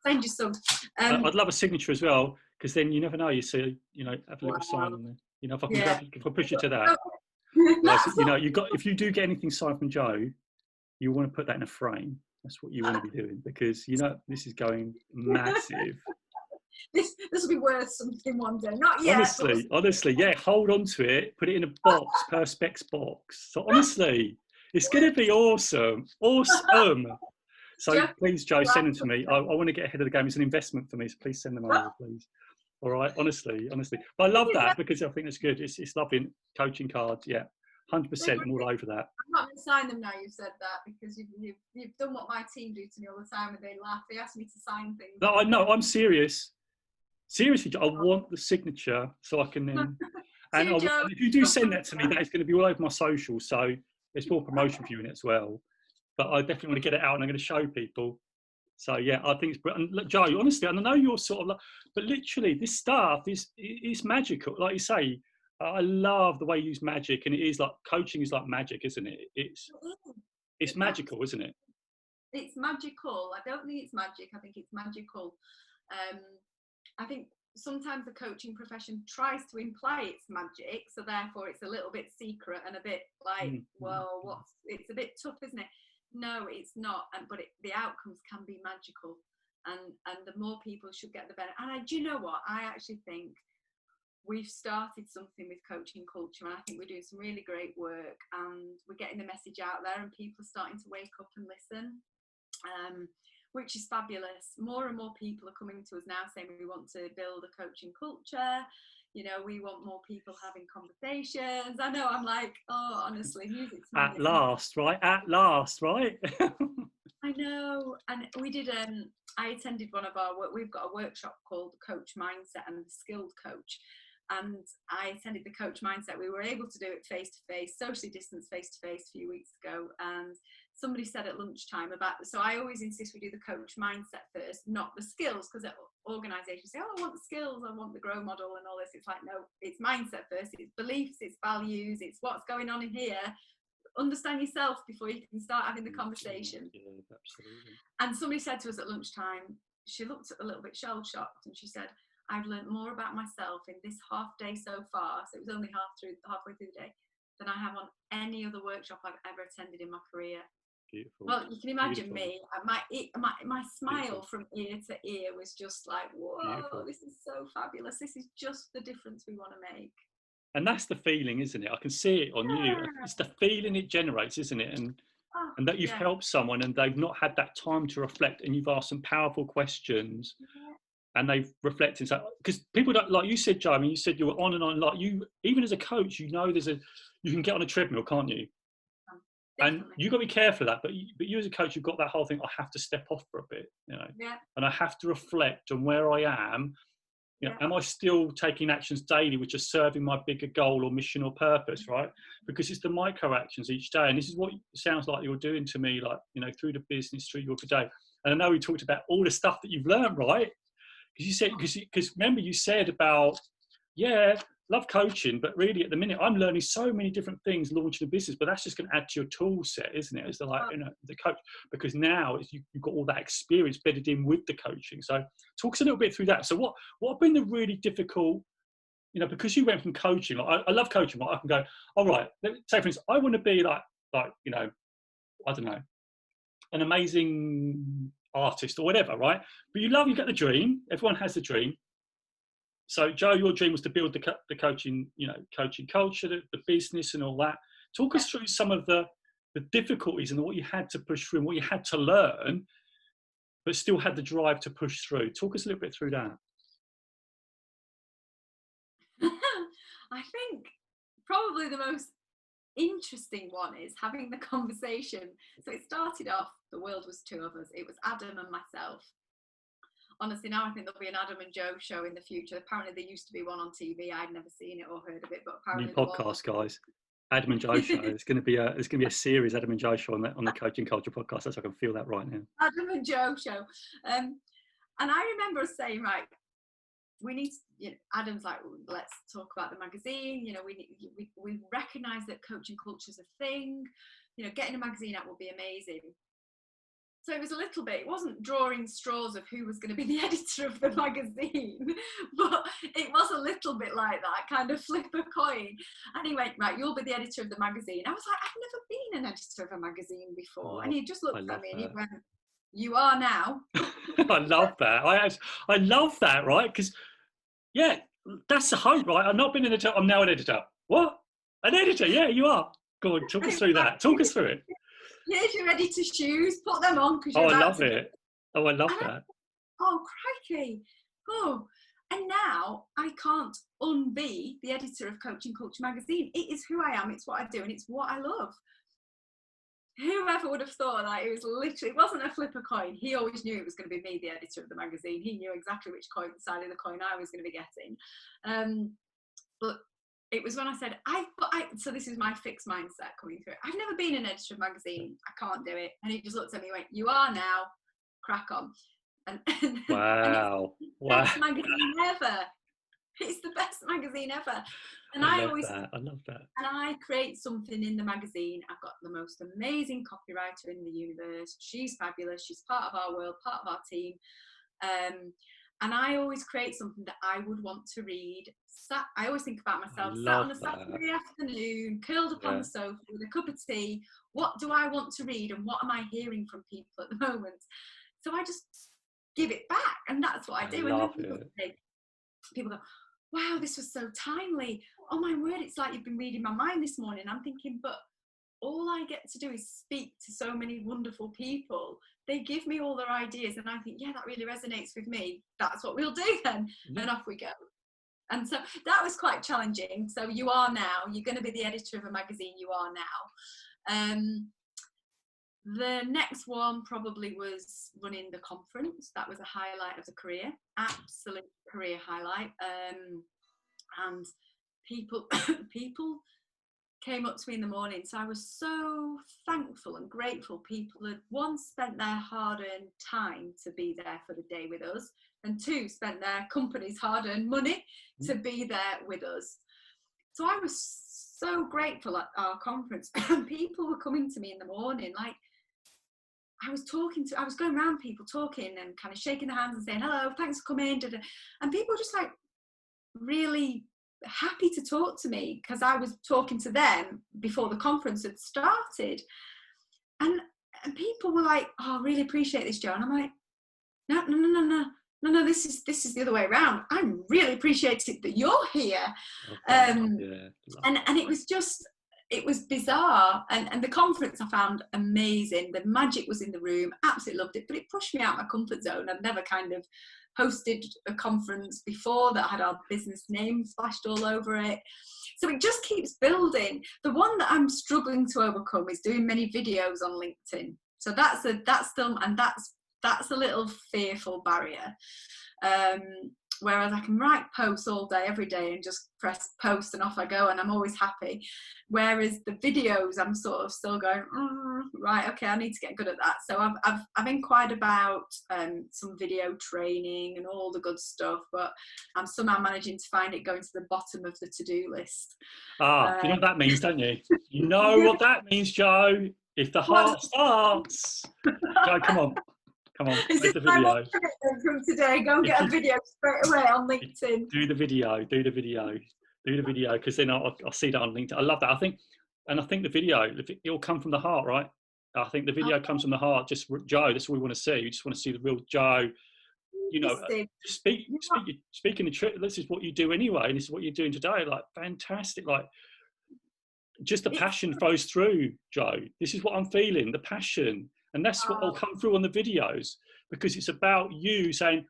Send you some. I'd love a signature as well, because then you never know. You see, you know, have a little sign on there. You know, if I push you to that. You know, if you do get anything signed from Joe, you want to put that in a frame. That's what you want to be doing, because you know this is going massive. This will be worth something one day. Not yet. Honestly, yeah. Hold on to it. Put it in a box, Perspex box. So honestly, it's going to be awesome. Awesome. So please, Joe, send them to me. I want to get ahead of the game. It's an investment for me, so please send them over, please. All right, honestly. But I love that, because I think it's good. It's lovely. Coaching cards, yeah, 100%. I'm all over that. I'm not going to sign them now you've said that, because you've done what my team do to me all the time, and they laugh. They ask me to sign things. No, I know. I'm serious. Seriously, I want the signature so I can then. And if you do send that to me, that is going to be all over my socials. So there's more promotion for you in it as well. But I definitely want to get it out, and I'm going to show people. So yeah, I think it's brilliant. And Joe, honestly, and I know you're sort of like, but literally this stuff is magical. Like you say, I love the way you use magic, and it is like, coaching is like magic, isn't it? It's magical, isn't it? It's magical. I don't think it's magic. I think it's magical. I think sometimes the coaching profession tries to imply it's magic, so therefore it's a little bit secret and a bit like, well, it's a bit tough, isn't it? No, it's not. But the outcomes can be magical, and the more people should get the benefit. And do you know what? I actually think we've started something with coaching culture, and I think we're doing some really great work, and we're getting the message out there, and people are starting to wake up and listen, which is fabulous. More and more people are coming to us now saying we want to build a coaching culture. You know, we want more people having conversations. I know, I'm like, oh, honestly, music's at last, right? At last, right? I know. And we did, I attended we've got a workshop called Coach Mindset and the Skilled Coach. And I attended the Coach Mindset. We were able to do it face-to-face, socially distanced face-to-face a few weeks ago. And somebody said at lunchtime so I always insist we do the Coach Mindset first, not the skills, because organisations say, oh, I want the skills, I want the grow model and all this. It's like, no, it's mindset first. It's beliefs, it's values, it's what's going on in here. Understand yourself before you can start having the conversation. Yeah, absolutely. And somebody said to us at lunchtime, she looked a little bit shell-shocked, and she said, I've learned more about myself in this half day so far, so it was only halfway through the day, than I have on any other workshop I've ever attended in my career. Beautiful. Well, you can imagine me. My smile from ear to ear was just like, whoa, Beautiful. This is so fabulous. This is just the difference we want to make. And that's the feeling, isn't it? I can see it on you. Yeah. It's the feeling it generates, isn't it? Oh, And that you've yeah. helped someone and they've not had that time to reflect, and you've asked some powerful questions Yeah. and they've reflected. So, because people don't, like you said, Joe, I mean, you said you were on and on, like you, even as a coach, you know, you can get on a treadmill, can't you? And Definitely. you got to be careful of that. But you as a coach, you've got that whole thing. I have to step off for a bit, you know, Yeah. and I have to reflect on where I am. You know, Yeah. am I still taking actions daily which are serving my bigger goal or mission or purpose, right? Because it's the micro actions each day. And this is what it sounds like you're doing to me, like, you know, through the business, through your day. And I know we talked about all the stuff that you've learned, right? Because you said, because remember you said about, yeah, love coaching, but really at the minute I'm learning so many different things launching a business, but that's just going to add to your tool set, isn't it? It's like, you know, the coach, because now you've got all that experience bedded in with the coaching. So talk us a little bit through that. So what have been the really difficult, you know, because you went from coaching, like, I love coaching, but I can go, all right, say for instance, I want to be like, you know, I don't know, an amazing artist or whatever, right? But you get the dream. Everyone has the dream. So, Joe, your dream was to build the coaching, you know, coaching culture, the business, and all that. Talk us through some of the difficulties and what you had to push through and what you had to learn, but still had the drive to push through. Talk us a little bit through that. I think probably the most interesting one is having the conversation. So it started off, the world was two of us. It was Adam and myself. Honestly, now I think there'll be an Adam and Joe show in the future. Apparently there used to be one on TV. I'd never seen it or heard of it, but New apparently there was. podcast, guys. Adam and Joe show. It's going to be a series, Adam and Joe show on the Coaching Culture podcast. That's I can feel that right now. Adam and Joe show. And I remember us saying, right, we need, you know, Adam's like, let's talk about the magazine. You know, we recognise that coaching culture is a thing. You know, getting a magazine out would be amazing. So it was a little bit, it wasn't drawing straws of who was going to be the editor of the magazine, but it was a little bit like that, kind of flip a coin. And he went, right, you'll be the editor of the magazine. I was like, I've never been an editor of a magazine before. And he just looked at me and he went, you are now. I love that. I love that, right? Because, yeah, that's the hope, right? I've not been an editor, I'm now an editor. What? An editor? Yeah, you are. Go on, talk us through that. Talk us through it. Here's your editor shoes, put them on because you're I about love to it. Oh, I love that. Oh, crikey. Oh, and now I can't unbe the editor of Coaching Culture magazine. It is who I am, it's what I do, and it's what I love. Whoever would have thought that? It wasn't a flip a coin. He always knew it was going to be me, the editor of the magazine. He knew exactly which side of the coin I was going to be getting. But it was when I said, so this is my fixed mindset coming through. I've never been an editor of a magazine. I can't do it. And he just looked at me and went, you are now, crack on. And Wow. and it's the best magazine ever. It's the best magazine ever. And I love that. And I create something in the magazine. I've got the most amazing copywriter in the universe. She's fabulous. She's part of our world, part of our team. And I always create something that I would want to read. I always think about myself, sat on a Saturday afternoon, curled up on the sofa with a cup of tea. What do I want to read and what am I hearing from people at the moment? So I just give it back, and that's what I do. And then people go, wow, this was so timely. Oh my word, it's like you've been reading my mind this morning. I'm thinking, but all I get to do is speak to so many wonderful people. They give me all their ideas and I think, yeah, that really resonates with me. That's what we'll do then. And off we go. And so that was quite challenging. So you are now, you're going to be the editor of a magazine, you are now. The next one probably was running the conference. That was a highlight of the career, absolute career highlight. And people came up to me in the morning. So I was so thankful and grateful. People had, one, spent their hard-earned time to be there for the day with us, and two, spent their company's hard-earned money to be there with us. So I was so grateful at our conference. People were coming to me in the morning, like, I was going around people talking and kind of shaking their hands and saying, hello, thanks for coming. And people were just like really happy to talk to me because I was talking to them before the conference had started. And people were like, oh, I really appreciate this, Jo. And I'm like, no. no, this is the other way around. I'm really appreciated that you're here. Yeah, and it was bizarre, and the conference I found amazing. The magic was in the room, absolutely loved it, but it pushed me out of my comfort zone. I've never kind of hosted a conference before that had our business name splashed all over it. So it just keeps building. The one that I'm struggling to overcome is doing many videos on LinkedIn. So that's a little fearful barrier. Whereas I can write posts all day, every day, and just press post and off I go, and I'm always happy. Whereas the videos, I'm sort of still going, right, okay, I need to get good at that. So I've inquired about some video training and all the good stuff, but I'm somehow managing to find it going to the bottom of the to-do list. you know what that means, don't you? You know what that means, Jo. If the heart starts, Jo, come on. Come on, make the video. From today, go and get a video straight away on LinkedIn. Do the video, because then I'll see that on LinkedIn. I love that. I think the video, it'll come from the heart, right? I think the video comes from the heart. Just Jo, that's what we want to see. We just want to see the real Jo. You know, speaking the truth. This is what you do anyway, and this is what you're doing today. Like, fantastic. Like, just the passion flows through, Jo. This is what I'm feeling, the passion. And that's what will come through on the videos, because it's about you saying,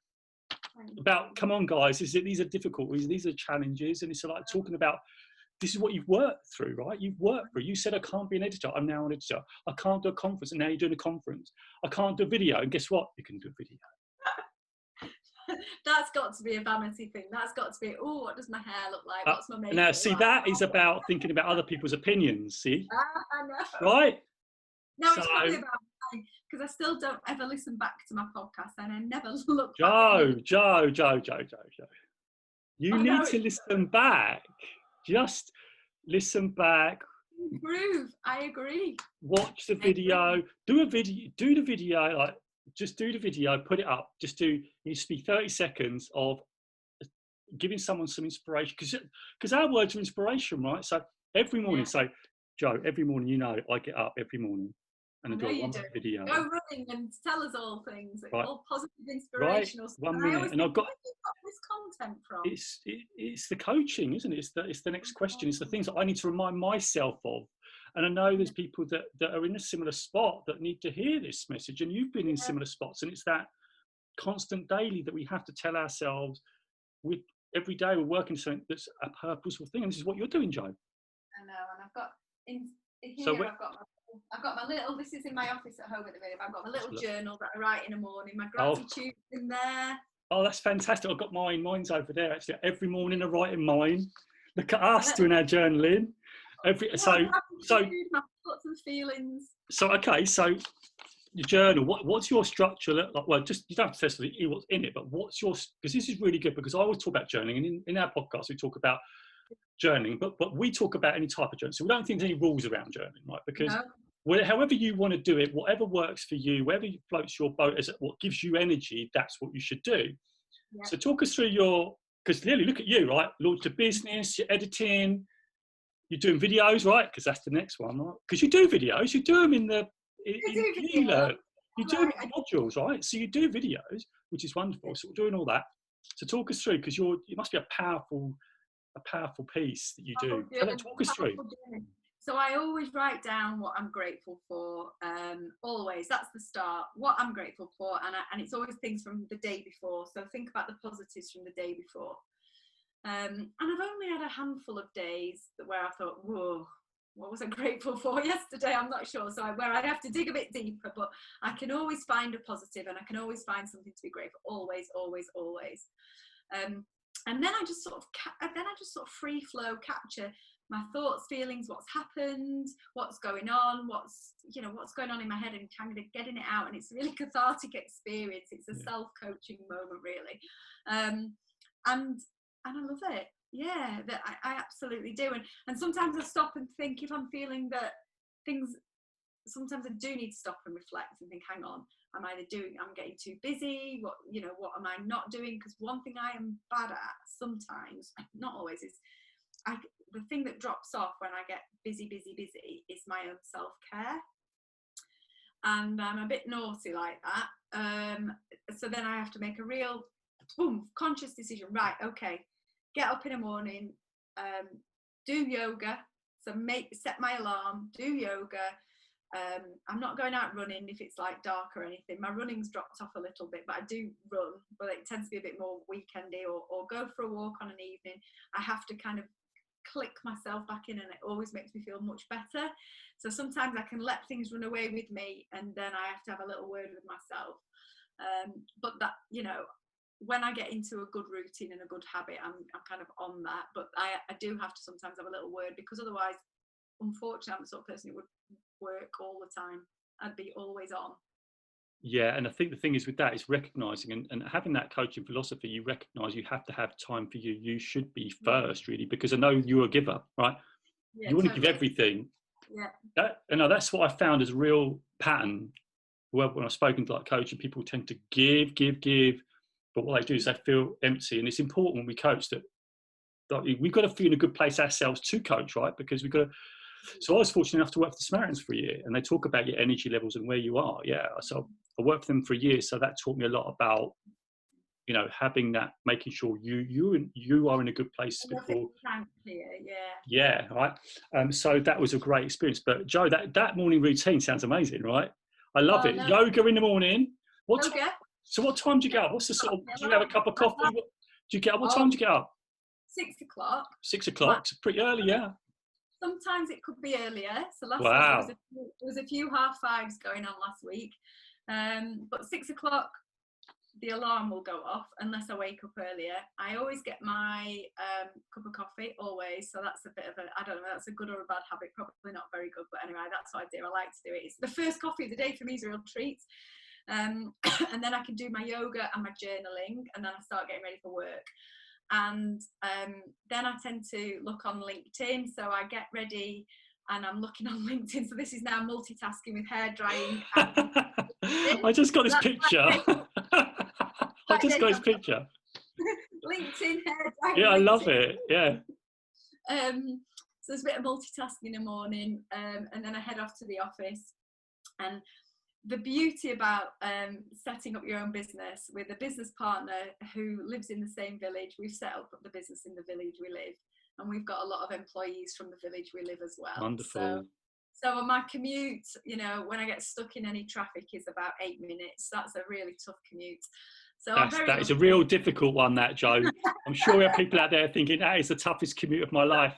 come on, guys, these are difficulties, these are challenges. And it's like talking about, this is what you've worked through, right? You've worked through. You said, I can't be an editor. I'm now an editor. I can't do a conference. And now you're doing a conference. I can't do a video. And guess what? You can do a video. That's got to be a vanity thing. That's got to be, what does my hair look like? What's my makeup? Now, see, that is about thinking about other people's opinions, see? I know. Right? No, it's probably about, because I still don't ever listen back to my podcast, and I never look back. Jo. You need to listen back. Just listen back. Improve. I agree. Watch the video. Do the video. Like, just do the video. Put it up. You need to be 30 seconds of giving someone some inspiration, because our words are inspiration, right? So every morning, Jo, every morning, I get up every morning. And I do a 1 minute video. Go running and tell us all things. Right. All positive, inspirational stuff. 1 minute. And I've got this content from. It's the coaching, isn't it? It's the next question. It's the things that I need to remind myself of. And I know there's people that are in a similar spot that need to hear this message. And you've been in similar spots. And it's that constant daily that we have to tell ourselves, with every day we're working something that's a purposeful thing. And this is what you're doing, Jo. I know. And I've got I've got my little, this is in my office at home at the minute, I've got my little journal that I write in the morning, my gratitude's in there. Oh, that's fantastic. I've got mine. Mine's over there, actually. Every morning I write in mine. Look at us doing our journaling. My thoughts and feelings. So your journal, what's your structure look like? Well, just, you don't have to necessarily hear what's in it, but what's your, because this is really good, because I always talk about journaling, and in our podcast we talk about journaling, but we talk about any type of journaling. So we don't think there's any rules around journaling, right? Because however you want to do it, whatever works for you, wherever floats your boat, as what gives you energy, that's what you should do. Yeah. So talk us through because Lily, look at you, right? Launched a business, you're editing, you're doing videos, right? Because that's the next one, right? Because you do videos, you do them you do them in modules, right? So you do videos, which is wonderful. So we're doing all that. So talk us through, because it must be a powerful piece that you do. Talk us through. So I always write down what I'm grateful for. Always, that's the start. What I'm grateful for, and it's always things from the day before. So think about the positives from the day before. And I've only had a handful of days where I thought, whoa, what was I grateful for yesterday? I'm not sure. So where I'd have to dig a bit deeper, but I can always find a positive, and I can always find something to be grateful. Always, always, always. And then I just sort of free flow capture my thoughts, feelings, what's happened, what's going on, what's going on in my head, and kind of getting it out. And it's a really cathartic experience. It's a self-coaching moment, really. And I love it. Yeah, that I absolutely do. And sometimes I stop and think, if I'm feeling that things, sometimes I do need to stop and reflect and think, hang on, I'm getting too busy, what am I not doing? Because one thing I am bad at sometimes, not always, is the thing that drops off when I get busy is my own self-care. And I'm a bit naughty like that. So then I have to make a real boom, conscious decision. Right, okay, get up in the morning, do yoga. So set my alarm, do yoga. I'm not going out running if it's like dark or anything. My running's dropped off a little bit, but I do run, but it tends to be a bit more weekendy, or go for a walk on an evening. I have to kind of click myself back in, and it always makes me feel much better. So sometimes I can let things run away with me, and then I have to have a little word with myself. But that, you know, when I get into a good routine and a good habit, I'm kind of on that. But I do have to sometimes have a little word, because otherwise, unfortunately, I'm the sort of person who would work all the time. I'd be always on. Yeah, and I think the thing is with that is recognizing and having that coaching philosophy. You recognize you have to have time for you. You should be first, really, because I know you're a giver, right? Yeah, you want totally. to give everything. Yeah. That's what I found as a real pattern. Well, when I've spoken to like coaching, people tend to give, but what they do is they feel empty. And it's important when we coach that we've got to feel in a good place ourselves to coach, right? Because we've got to. So I was fortunate enough to work for the Samaritans for a year, and they talk about your energy levels and where you are. Yeah, so I worked for them for a year, so that taught me a lot about, you know, having that, making sure you are in a good place before. Yeah, right. So that was a great experience. But Joe, that morning routine sounds amazing, right? I love it. No. Yoga in the morning. So what time do you get up? What's the sort of? Do you have a cup of coffee? Do you get up? What time do you get up? 6 o'clock. 6 o'clock. It's pretty early, yeah. Sometimes it could be earlier. So last week there was a few 5:30s going on last week. But 6 o'clock, the alarm will go off unless I wake up earlier. I always get my cup of coffee, always. So that's a bit of I don't know, that's a good or a bad habit. Probably not very good, but anyway, that's what I do. I like to do it. It's the first coffee of the day for me is a real treat. And then I can do my yoga and my journaling, and then I start getting ready for work. And then I tend to look on LinkedIn. So I get ready and I'm looking on LinkedIn. So this is now multitasking with hair drying. I just got this picture. I just got this picture. LinkedIn, hair drying. Yeah, I love it. Yeah. So there's a bit of multitasking in the morning, and then I head off to the office. And the beauty about setting up your own business with a business partner who lives in the same village, we've set up the business in the village we live, and we've got a lot of employees from the village we live as well. Wonderful. So on my commute, you know, when I get stuck in any traffic, is about 8 minutes. That's a really tough commute. So that is a real difficult one, that, Joe. I'm sure there are people out there thinking that is the toughest commute of my life.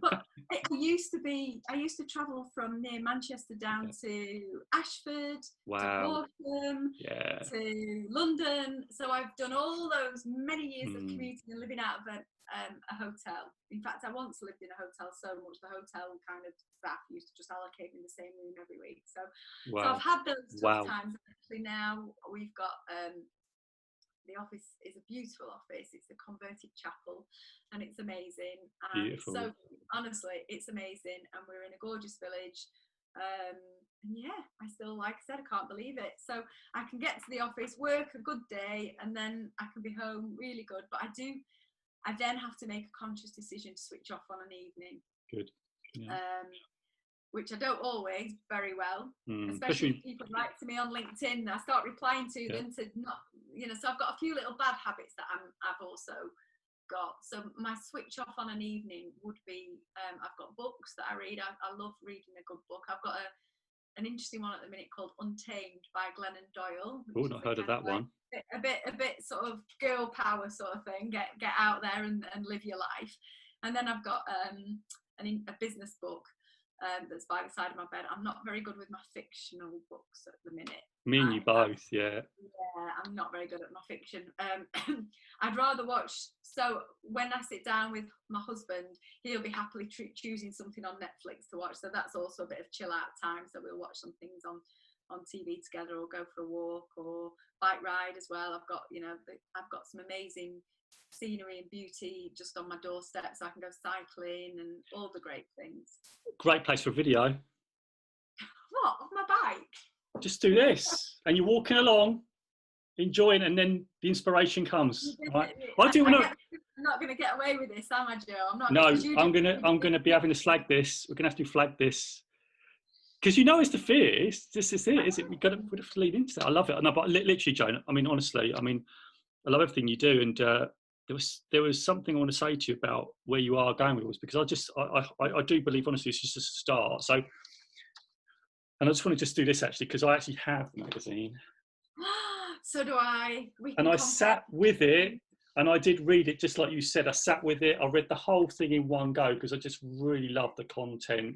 But I used to travel from near Manchester down to Ashford, to Horsham, to London. So I've done all those many years of commuting and living out of a hotel. In fact, I once lived in a hotel so much the hotel kind of staff used to just allocate me the same room every week. So I've had those tough times. Actually, now we've got the office is a beautiful office. It's a converted chapel, and it's amazing. Beautiful. So honestly, it's amazing, and we're in a gorgeous village. And yeah, I still, like I said, I can't believe it. So I can get to the office, work a good day, and then I can be home really good. But I then have to make a conscious decision to switch off on an evening. Good. Yeah. Which I don't always very well, especially if people write to me on LinkedIn. I start replying to them to not, you know, so I've got a few little bad habits that I've also got. So my switch off on an evening would be, I've got books that I read. I love reading a good book. I've got an interesting one at the minute called Untamed by Glennon Doyle. Oh, not heard of that one. A bit sort of girl power sort of thing. Get out there and live your life. And then I've got a business book. That's by the side of my bed. I'm not very good with my fictional books at the minute. Me and you both, yeah. Yeah, I'm not very good at my fiction. I'd rather watch. So when I sit down with my husband, he'll be happily choosing something on Netflix to watch. So that's also a bit of chill out time. So we'll watch some things on TV together, or go for a walk, or bike ride as well. I've got some amazing scenery and beauty just on my doorstep, so I can go cycling and all the great things. Great place for a video. What, on my bike? Just do this, and you're walking along, enjoying, and then the inspiration comes. Right? I'm not going to get away with this, am I, Joe? I'm not. No, I'm gonna be having to flag this. We're gonna have to flag this. Because you know it's the fear. This is it, is it? We've got to lead into that. I love it. No, but literally, Joan, I mean, honestly, I mean, I love everything you do, and there was something I want to say to you about where you are going with this, because I do believe, honestly, it's just a start. So, and I just want to just do this actually, because I actually have the magazine. So do I. And I sat with it, and I did read it, just like you said. I sat with it. I read the whole thing in one go because I just really love the content,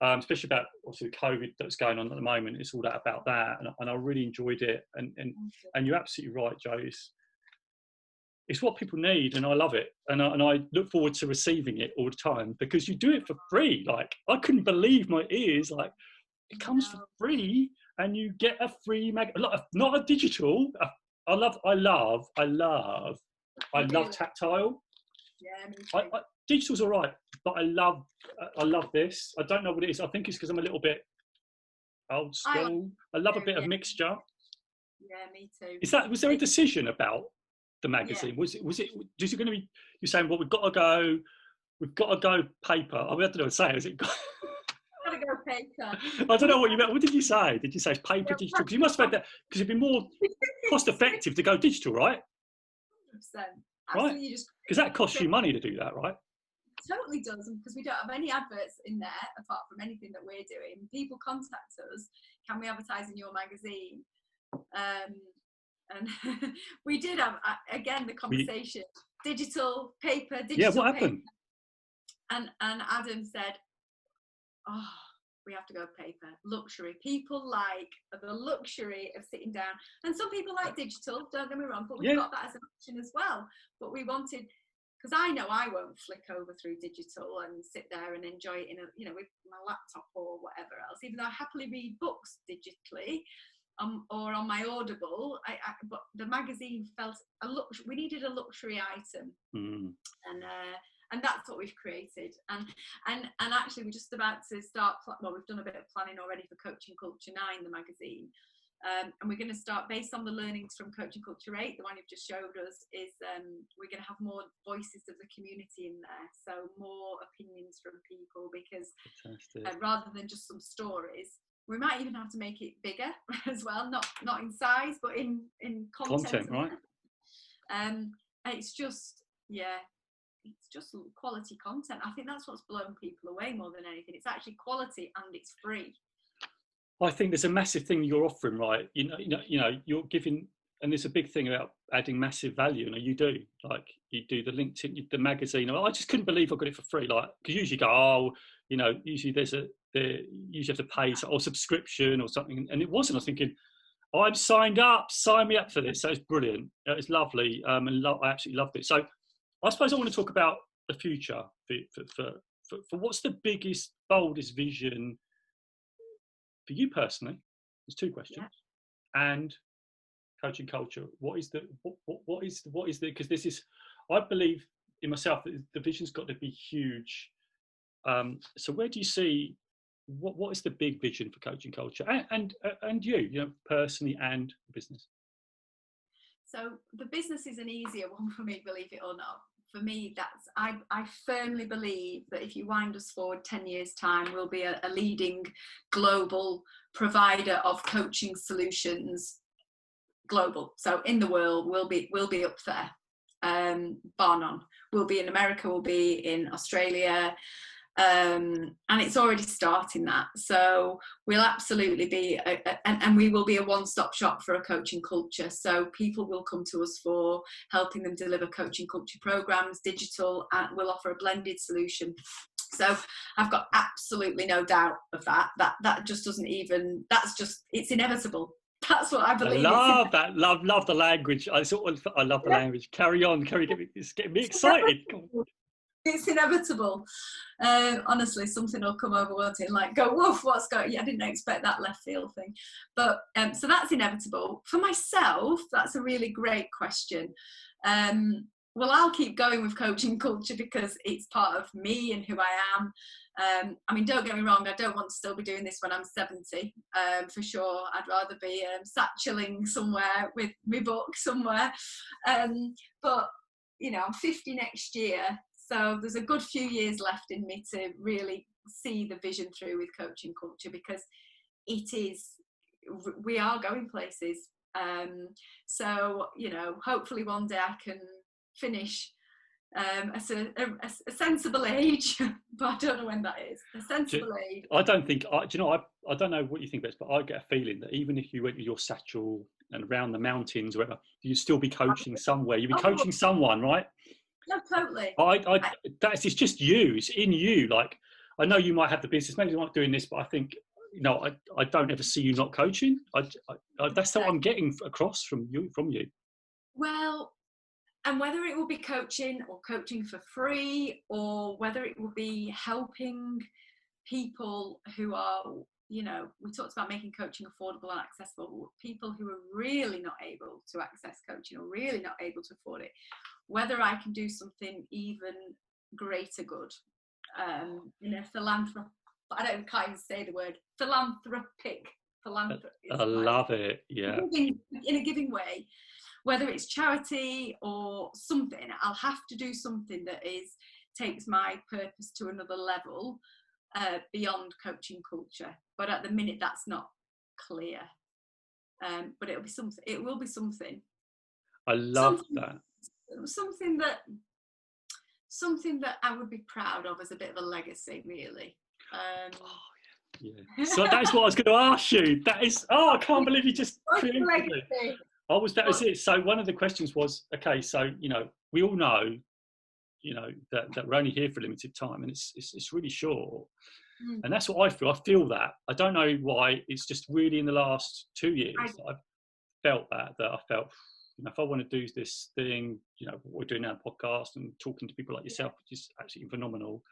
especially about obviously the COVID that's going on at the moment. It's all that about that, and I really enjoyed it. And you're absolutely right, Joe. It's what people need, and I love it, and I look forward to receiving it all the time, because you do it for free. Like, I couldn't believe my ears. Like, it comes for free, and you get a free not a digital. I love tactile. Yeah, me too. Digital's all right, but I love this. I don't know what it is. I think it's because I'm a little bit old school. I love a bit of mixture. Yeah, me too. Was there a decision about the magazine? Was it going to be, you're saying, well, we've got to go paper? I mean, I don't know what to say. Is it Gotta go paper. I don't know what you meant. What did you say? Did you say paper, digital? Because you must have had that, because it'd be more cost effective to go digital, right? 100%. Right? Because that costs you money to do that, right? It totally does, because we don't have any adverts in there apart from anything that we're doing. People contact us, can we advertise in your magazine? And we did have, again, the conversation, digital, paper, digital. Yeah, what happened? And Adam said, oh, we have to go paper. Luxury. People like the luxury of sitting down. And some people like digital, don't get me wrong, but we've got that as an option as well. But we wanted, because I know I won't flick over through digital and sit there and enjoy it with my laptop or whatever else, even though I happily read books digitally. Or on my Audible, but the magazine felt we needed a luxury item, and that's what we've created. And actually, we're just about to start. Well, we've done a bit of planning already for Coaching Culture 9, the magazine, and we're going to start based on the learnings from Coaching Culture 8. The one you've just showed us is we're going to have more voices of the community in there, so more opinions from people, because rather than just some stories. We might even have to make it bigger as well, not in size, but in content, right? It's just quality content. I think that's what's blown people away more than anything. It's actually quality, and it's free. I think there's a massive thing you're offering, right? You know, you're giving, and there's a big thing about adding massive value. You do, like, you do the LinkedIn, the magazine. I just couldn't believe I got it for free. Like, because usually you go, usually you usually have to pay or subscription or something, and it wasn't. I was thinking, I'm signed up, sign me up for this. So it's brilliant. It's lovely, and I absolutely loved it. So I suppose I want to talk about the future for what's the biggest, boldest vision for you personally. There's two questions, and coaching culture. What is the because this is, I believe in myself that the vision's got to be huge. So where do you see? What is the big vision for coaching culture, and you personally and business? So the business is an easier one for me, believe it or not. For me, I firmly believe that if you wind us forward 10 years time, we'll be a leading global provider of coaching solutions, global. So in the world, we'll be up there, bar none. We'll be in America, we'll be in Australia. And it's already starting that, so we'll absolutely be and we will be a one-stop shop for a coaching culture. So people will come to us for helping them deliver coaching culture programs, digital, and we'll offer a blended solution. So I've got absolutely no doubt of that just doesn't even, it's inevitable. That's what I believe. I love that. Love the language. I love the language. Carry on. It's getting me excited. It's inevitable. Honestly, something will come over, won't it? Like, go, woof, what's going on? Yeah, I didn't expect that left field thing. But so that's inevitable. For myself, that's a really great question. Well, I'll keep going with coaching culture because it's part of me and who I am. I mean, don't get me wrong, I don't want to still be doing this when I'm 70, for sure. I'd rather be sat chilling somewhere with my book somewhere. But, I'm 50 next year. So there's a good few years left in me to really see the vision through with coaching culture, because we are going places. So, you know, hopefully one day I can finish at a sensible age, but I don't know when that is. A sensible age. I don't think, do you know, I don't know what you think of this, but I get a feeling that even if you went with your satchel and around the mountains, whatever, you'd still be coaching somewhere. You'd be coaching someone, right? No, totally. That's, it's just you. It's in you. Like, I know you might have the business, maybe you're not doing this, but I think, you know, I don't ever see you not coaching. That's what I'm getting across from you. Well, and whether it will be coaching or coaching for free, or whether it will be helping people who are, you know, we talked about making coaching affordable and accessible, people who are really not able to access coaching or really not able to afford it, whether I can do something even greater good in a philanthropic, I can't even say the word, philanthropic. I love it, yeah. In a giving way, whether it's charity or something, I'll have to do something that takes my purpose to another level beyond coaching culture. But at the minute, that's not clear. But it'll be something. It will be something. I love that. Something that I would be proud of as a bit of a legacy, really. Yeah. So that's what I was going to ask you. That is, I can't believe you just created it. That was it. So one of the questions was, okay, so, you know, we all know, you know, that we're only here for a limited time, and it's really short. And that's what I feel. I feel that. I don't know why. It's just really in the last 2 years that I've felt that I felt, you know, if I want to do this thing, you know, what we're doing now, podcast and talking to people like yourself, which is absolutely phenomenal.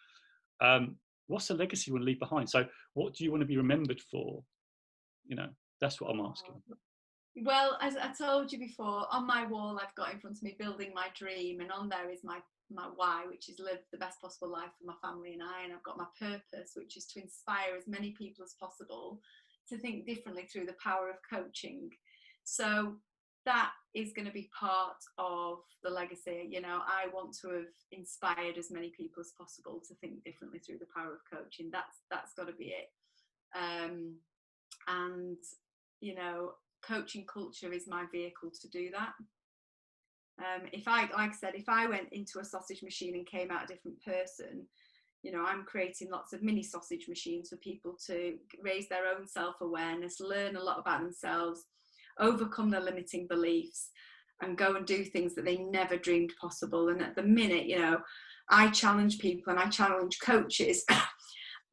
What's the legacy you want to leave behind? So what do you want to be remembered for? You know, that's what I'm asking. Well, as I told you before, on my wall I've got in front of me building my dream, and on there is my why, which is live the best possible life for my family and I, and I've got my purpose, which is to inspire as many people as possible to think differently through the power of coaching. So that is going to be part of the legacy. You know, I want to have inspired as many people as possible to think differently through the power of coaching. That's got to be it. And, you know, coaching culture is my vehicle to do that. If I went into a sausage machine and came out a different person, you know, I'm creating lots of mini sausage machines for people to raise their own self-awareness, learn a lot about themselves, overcome their limiting beliefs, and go and do things that they never dreamed possible. And at the minute, you know, I challenge people and I challenge coaches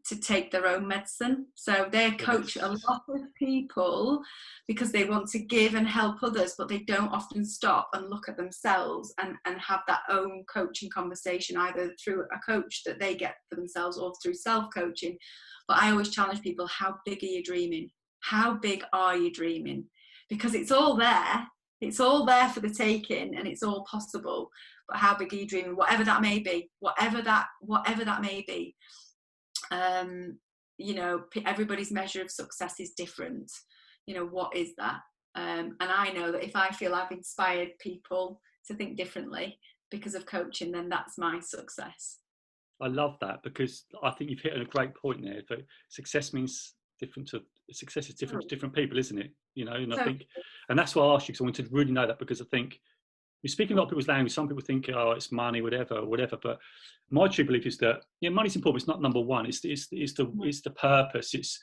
to take their own medicine. So they coach a lot of people because they want to give and help others, but they don't often stop and look at themselves and have that own coaching conversation, either through a coach that they get for themselves or through self-coaching. But I always challenge people, how big are you dreaming? How big are you dreaming? Because it's all there. It's all there for the taking, and it's all possible. But how big are you dreaming? Whatever that may be, whatever that may be. You know, everybody's measure of success is different. You know, what is that? And I know that if I feel I've inspired people to think differently because of coaching, then that's my success. I love that, because I think you've hit on a great point there. But success is different to different people, isn't it? You know, and I think, and that's why I asked you, because I wanted to really know that, because I think we speak in a lot of people's language. Some people think, oh, it's money, whatever. But my true belief is that, yeah, money's important. It's not number one. It's the purpose. It's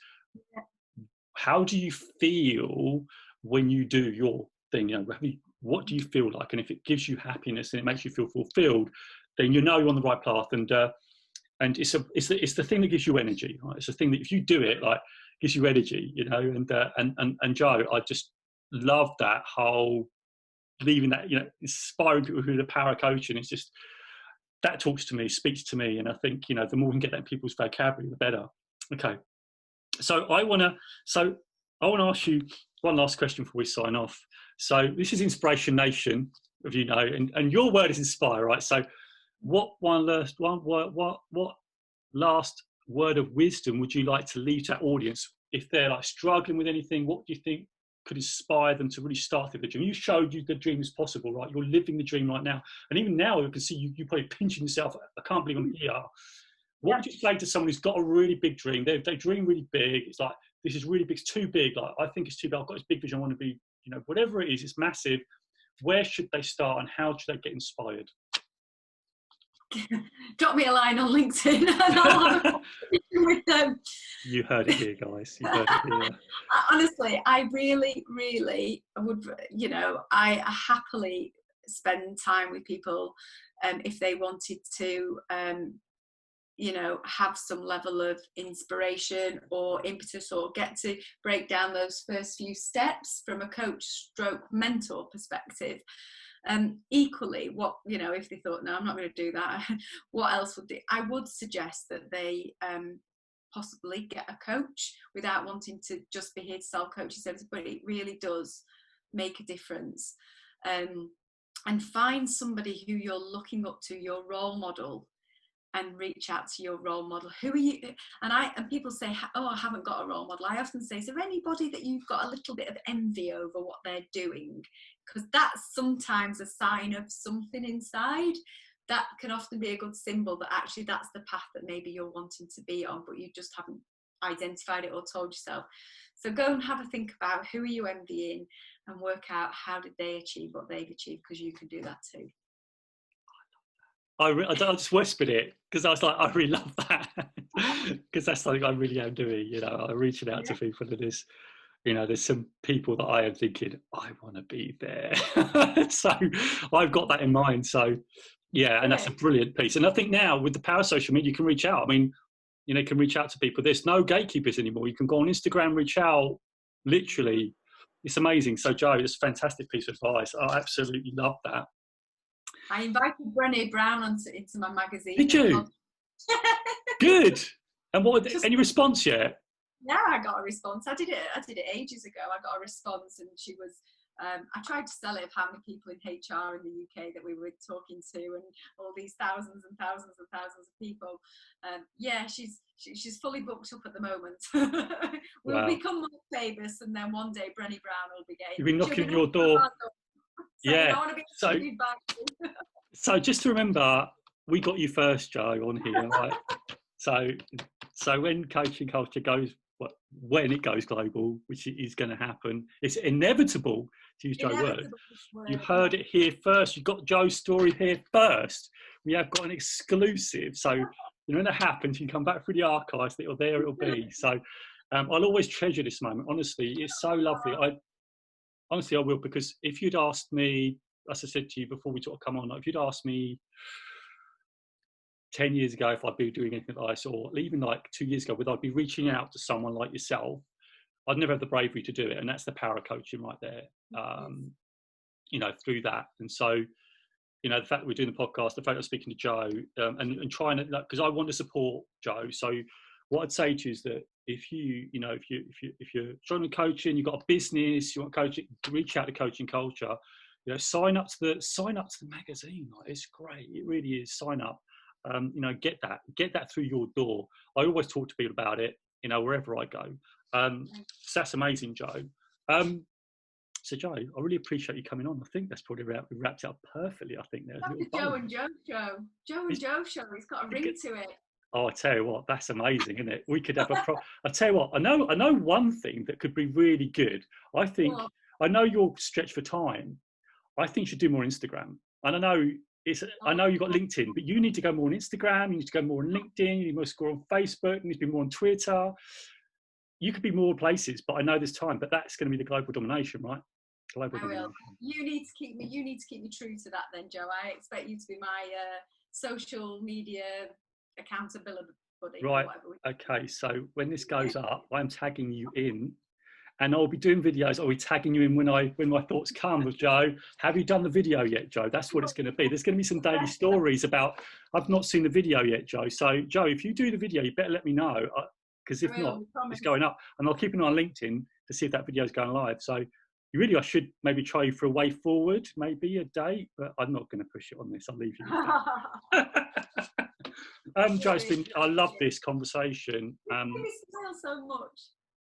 how do you feel when you do your thing? You know, what do you feel like? And if it gives you happiness and it makes you feel fulfilled, then you know you're on the right path. And it's the thing that gives you energy. Right? It's the thing that if you do it, like, gives you energy. You know, and Joe, I just love that whole believing that, you know, inspiring people through the power of coaching. It's just, that talks to me, speaks to me. And I think, you know, the more we can get that in people's vocabulary, the better. Okay. So I want to ask you one last question before we sign off. So this is Inspiration Nation, if you know, and your word is inspire, right? So what last word of wisdom would you like to leave to that audience if they're like struggling with anything? What do you think could inspire them to really start the dream? You showed you the dream is possible, right? You're living the dream right now. And even now you can see you probably pinching yourself. I can't believe I'm here. What would you say to someone who's got a really big dream? They dream really big. It's like, this is really big. It's too big. Like, I think it's too big. I've got this big vision. I want to be, you know, whatever it is, it's massive. Where should they start and how should they get inspired? Drop me a line on LinkedIn and I'll have a conversation with them. You heard it here, guys. You heard it here. Honestly, I really, really would, you know, I happily spend time with people if they wanted to, you know, have some level of inspiration or impetus, or get to break down those first few steps from a coach stroke mentor perspective. Equally, what, you know, if they thought, no, I'm not going to do that, what else would they? I would suggest that they possibly get a coach without wanting to just be here to sell coaching services, but it really does make a difference. And find somebody who you're looking up to, your role model, and reach out to your role model. Who are you? And people say, oh, I haven't got a role model. I often say, is there anybody that you've got a little bit of envy over what they're doing? Because that's sometimes a sign of something inside. That can often be a good symbol that actually that's the path that maybe you're wanting to be on, but you just haven't identified it or told yourself. So go and have a think about who are you envying, and work out how did they achieve what they've achieved, because you can do that too. I just whispered it because I was like, I really love that, because that's something I really am doing. You know, I'm reaching out to people that is, you know, there's some people that I am thinking, I want to be there. So I've got that in mind. So yeah, and that's a brilliant piece. And I think now with the power of social media, you can reach out. I mean, you know, you can reach out to people. There's no gatekeepers anymore. You can go on Instagram, reach out, literally. It's amazing. So Joe, it's a fantastic piece of advice. I absolutely love that. I invited Brené Brown into my magazine. Did you? Good. And what? Any response yet? Yeah, I got a response. I did it ages ago. I got a response, and she was. I tried to sell it of how many people in HR in the UK that we were talking to, and all these thousands and thousands and thousands of people. Yeah, she's fully booked up at the moment. We'll become more famous, and then one day Brené Brown will be getting. You'll be knocking on your door. Yeah. I want to be So just to remember, we got you first, Joe, on here, right? So when coaching culture goes, when it goes global, which is going to happen, it's inevitable, to use Joe's word. You heard it here first. You got Joe's story here first. We have got an exclusive. So, you know, when it happens, you can come back through the archives. It'll be. So I'll always treasure this moment. Honestly, it's so lovely. I will, because if you'd asked me, as I said to you before we sort of come on, if you'd asked me 10 years ago if I'd be doing anything like this, or even like 2 years ago, whether I'd be reaching out to someone like yourself, I'd never have the bravery to do it. And that's the power of coaching right there, you know, through that. And so, you know, the fact that we're doing the podcast, the fact that I'm speaking to Joe, and trying to, because I want to support Joe. So what I'd say to you is that if you're joining coaching, you've got a business, you want coaching, reach out to Coaching Culture. You know, sign up to the magazine. Like, it's great. It really is. Sign up. You know, get that through your door. I always talk to people about it, you know, wherever I go. So that's amazing, Joe. So Joe, I really appreciate you coming on. I think that's probably wrapped it up perfectly. I think there's the Joe and Joe show. Joe and Joe show. It's got a ring to it. Oh, I tell you what, that's amazing, isn't it? We could have I tell you what, I know one thing that could be really good. I think, I know you're stretched for time. I think you should do more Instagram. And I know you've got LinkedIn, but you need to go more on Instagram. You need to go more on LinkedIn. You need to go on Facebook. You need to be more on Twitter. You could be more places, but I know there's time. But that's going to be the global domination, right? Global domination. You need to keep me true to that, then, Joe. I expect you to be my social media accountability buddy. Right. Okay. So when this goes up, I'm tagging you in. And I'll be doing videos. I'll be tagging you in when my thoughts come with Joe. Have you done the video yet, Joe? That's what it's going to be. There's going to be some daily stories about, I've not seen the video yet, Joe. So Joe, if you do the video, you better let me know, because if not, it's going up. And I'll keep an eye on LinkedIn to see if that video is going live. So I should maybe try you for a way forward, maybe a date, but I'm not going to push it on this. I'll leave you with that. Joe, I love this conversation. You smile so much.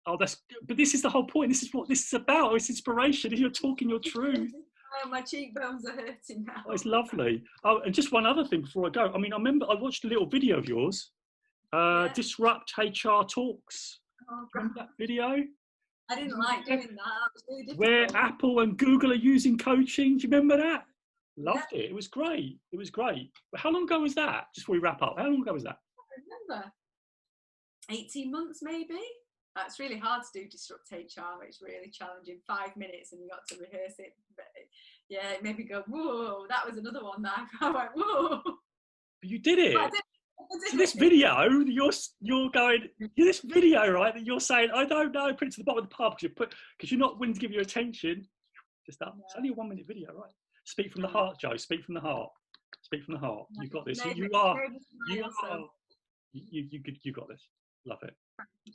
Oh, but this is the whole point. This is what this is about. It's inspiration. You're talking your truth. Oh, my cheekbones are hurting now. Oh, it's lovely. Oh, and just one other thing before I go. I mean, I remember I watched a little video of yours, Disrupt HR Talks. Oh, remember that video? I didn't like doing that. It was really difficult. Where Apple and Google are using coaching. Do you remember that? Loved it. It was great. It was great. But how long ago was that? Just before we wrap up, how long ago was that? I remember. 18 months maybe. That's really hard to do Disrupt HR. It's really challenging. 5 minutes and you got to rehearse it. But yeah, it made me go, whoa. That was another one that I went, whoa. But you did it. I did So this video, you're going, this video, right, that you're saying, I don't know, put it to the bottom of the pub because you're not willing to give your attention. Just up. It's only a 1 minute video, right? Speak from the heart, Joe. Speak from the heart. Speak from the heart. You've got this. You got this. Love it.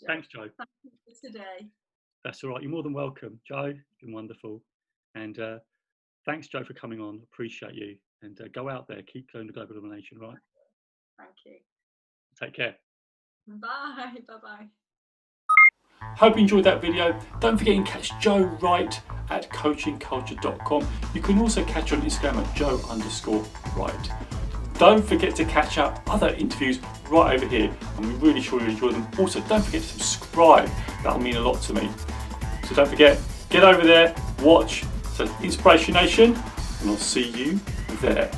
Thanks, Joe. Thank you for today. That's all right. You're more than welcome, Joe. You've been wonderful. And thanks, Joe, for coming on. Appreciate you. And go out there. Keep going to global domination, right? Thank you. Take care. Bye. Bye-bye. Hope you enjoyed that video. Don't forget you can catch Joe Wright at COACHINGCULTURE.com. You can also catch her on Instagram at Joe_Wright. Don't forget to catch up other interviews right over here, and we really sure you enjoy them. Also, don't forget to subscribe. That'll mean a lot to me. So don't forget, get over there, watch. So Inspiration Nation, and I'll see you there.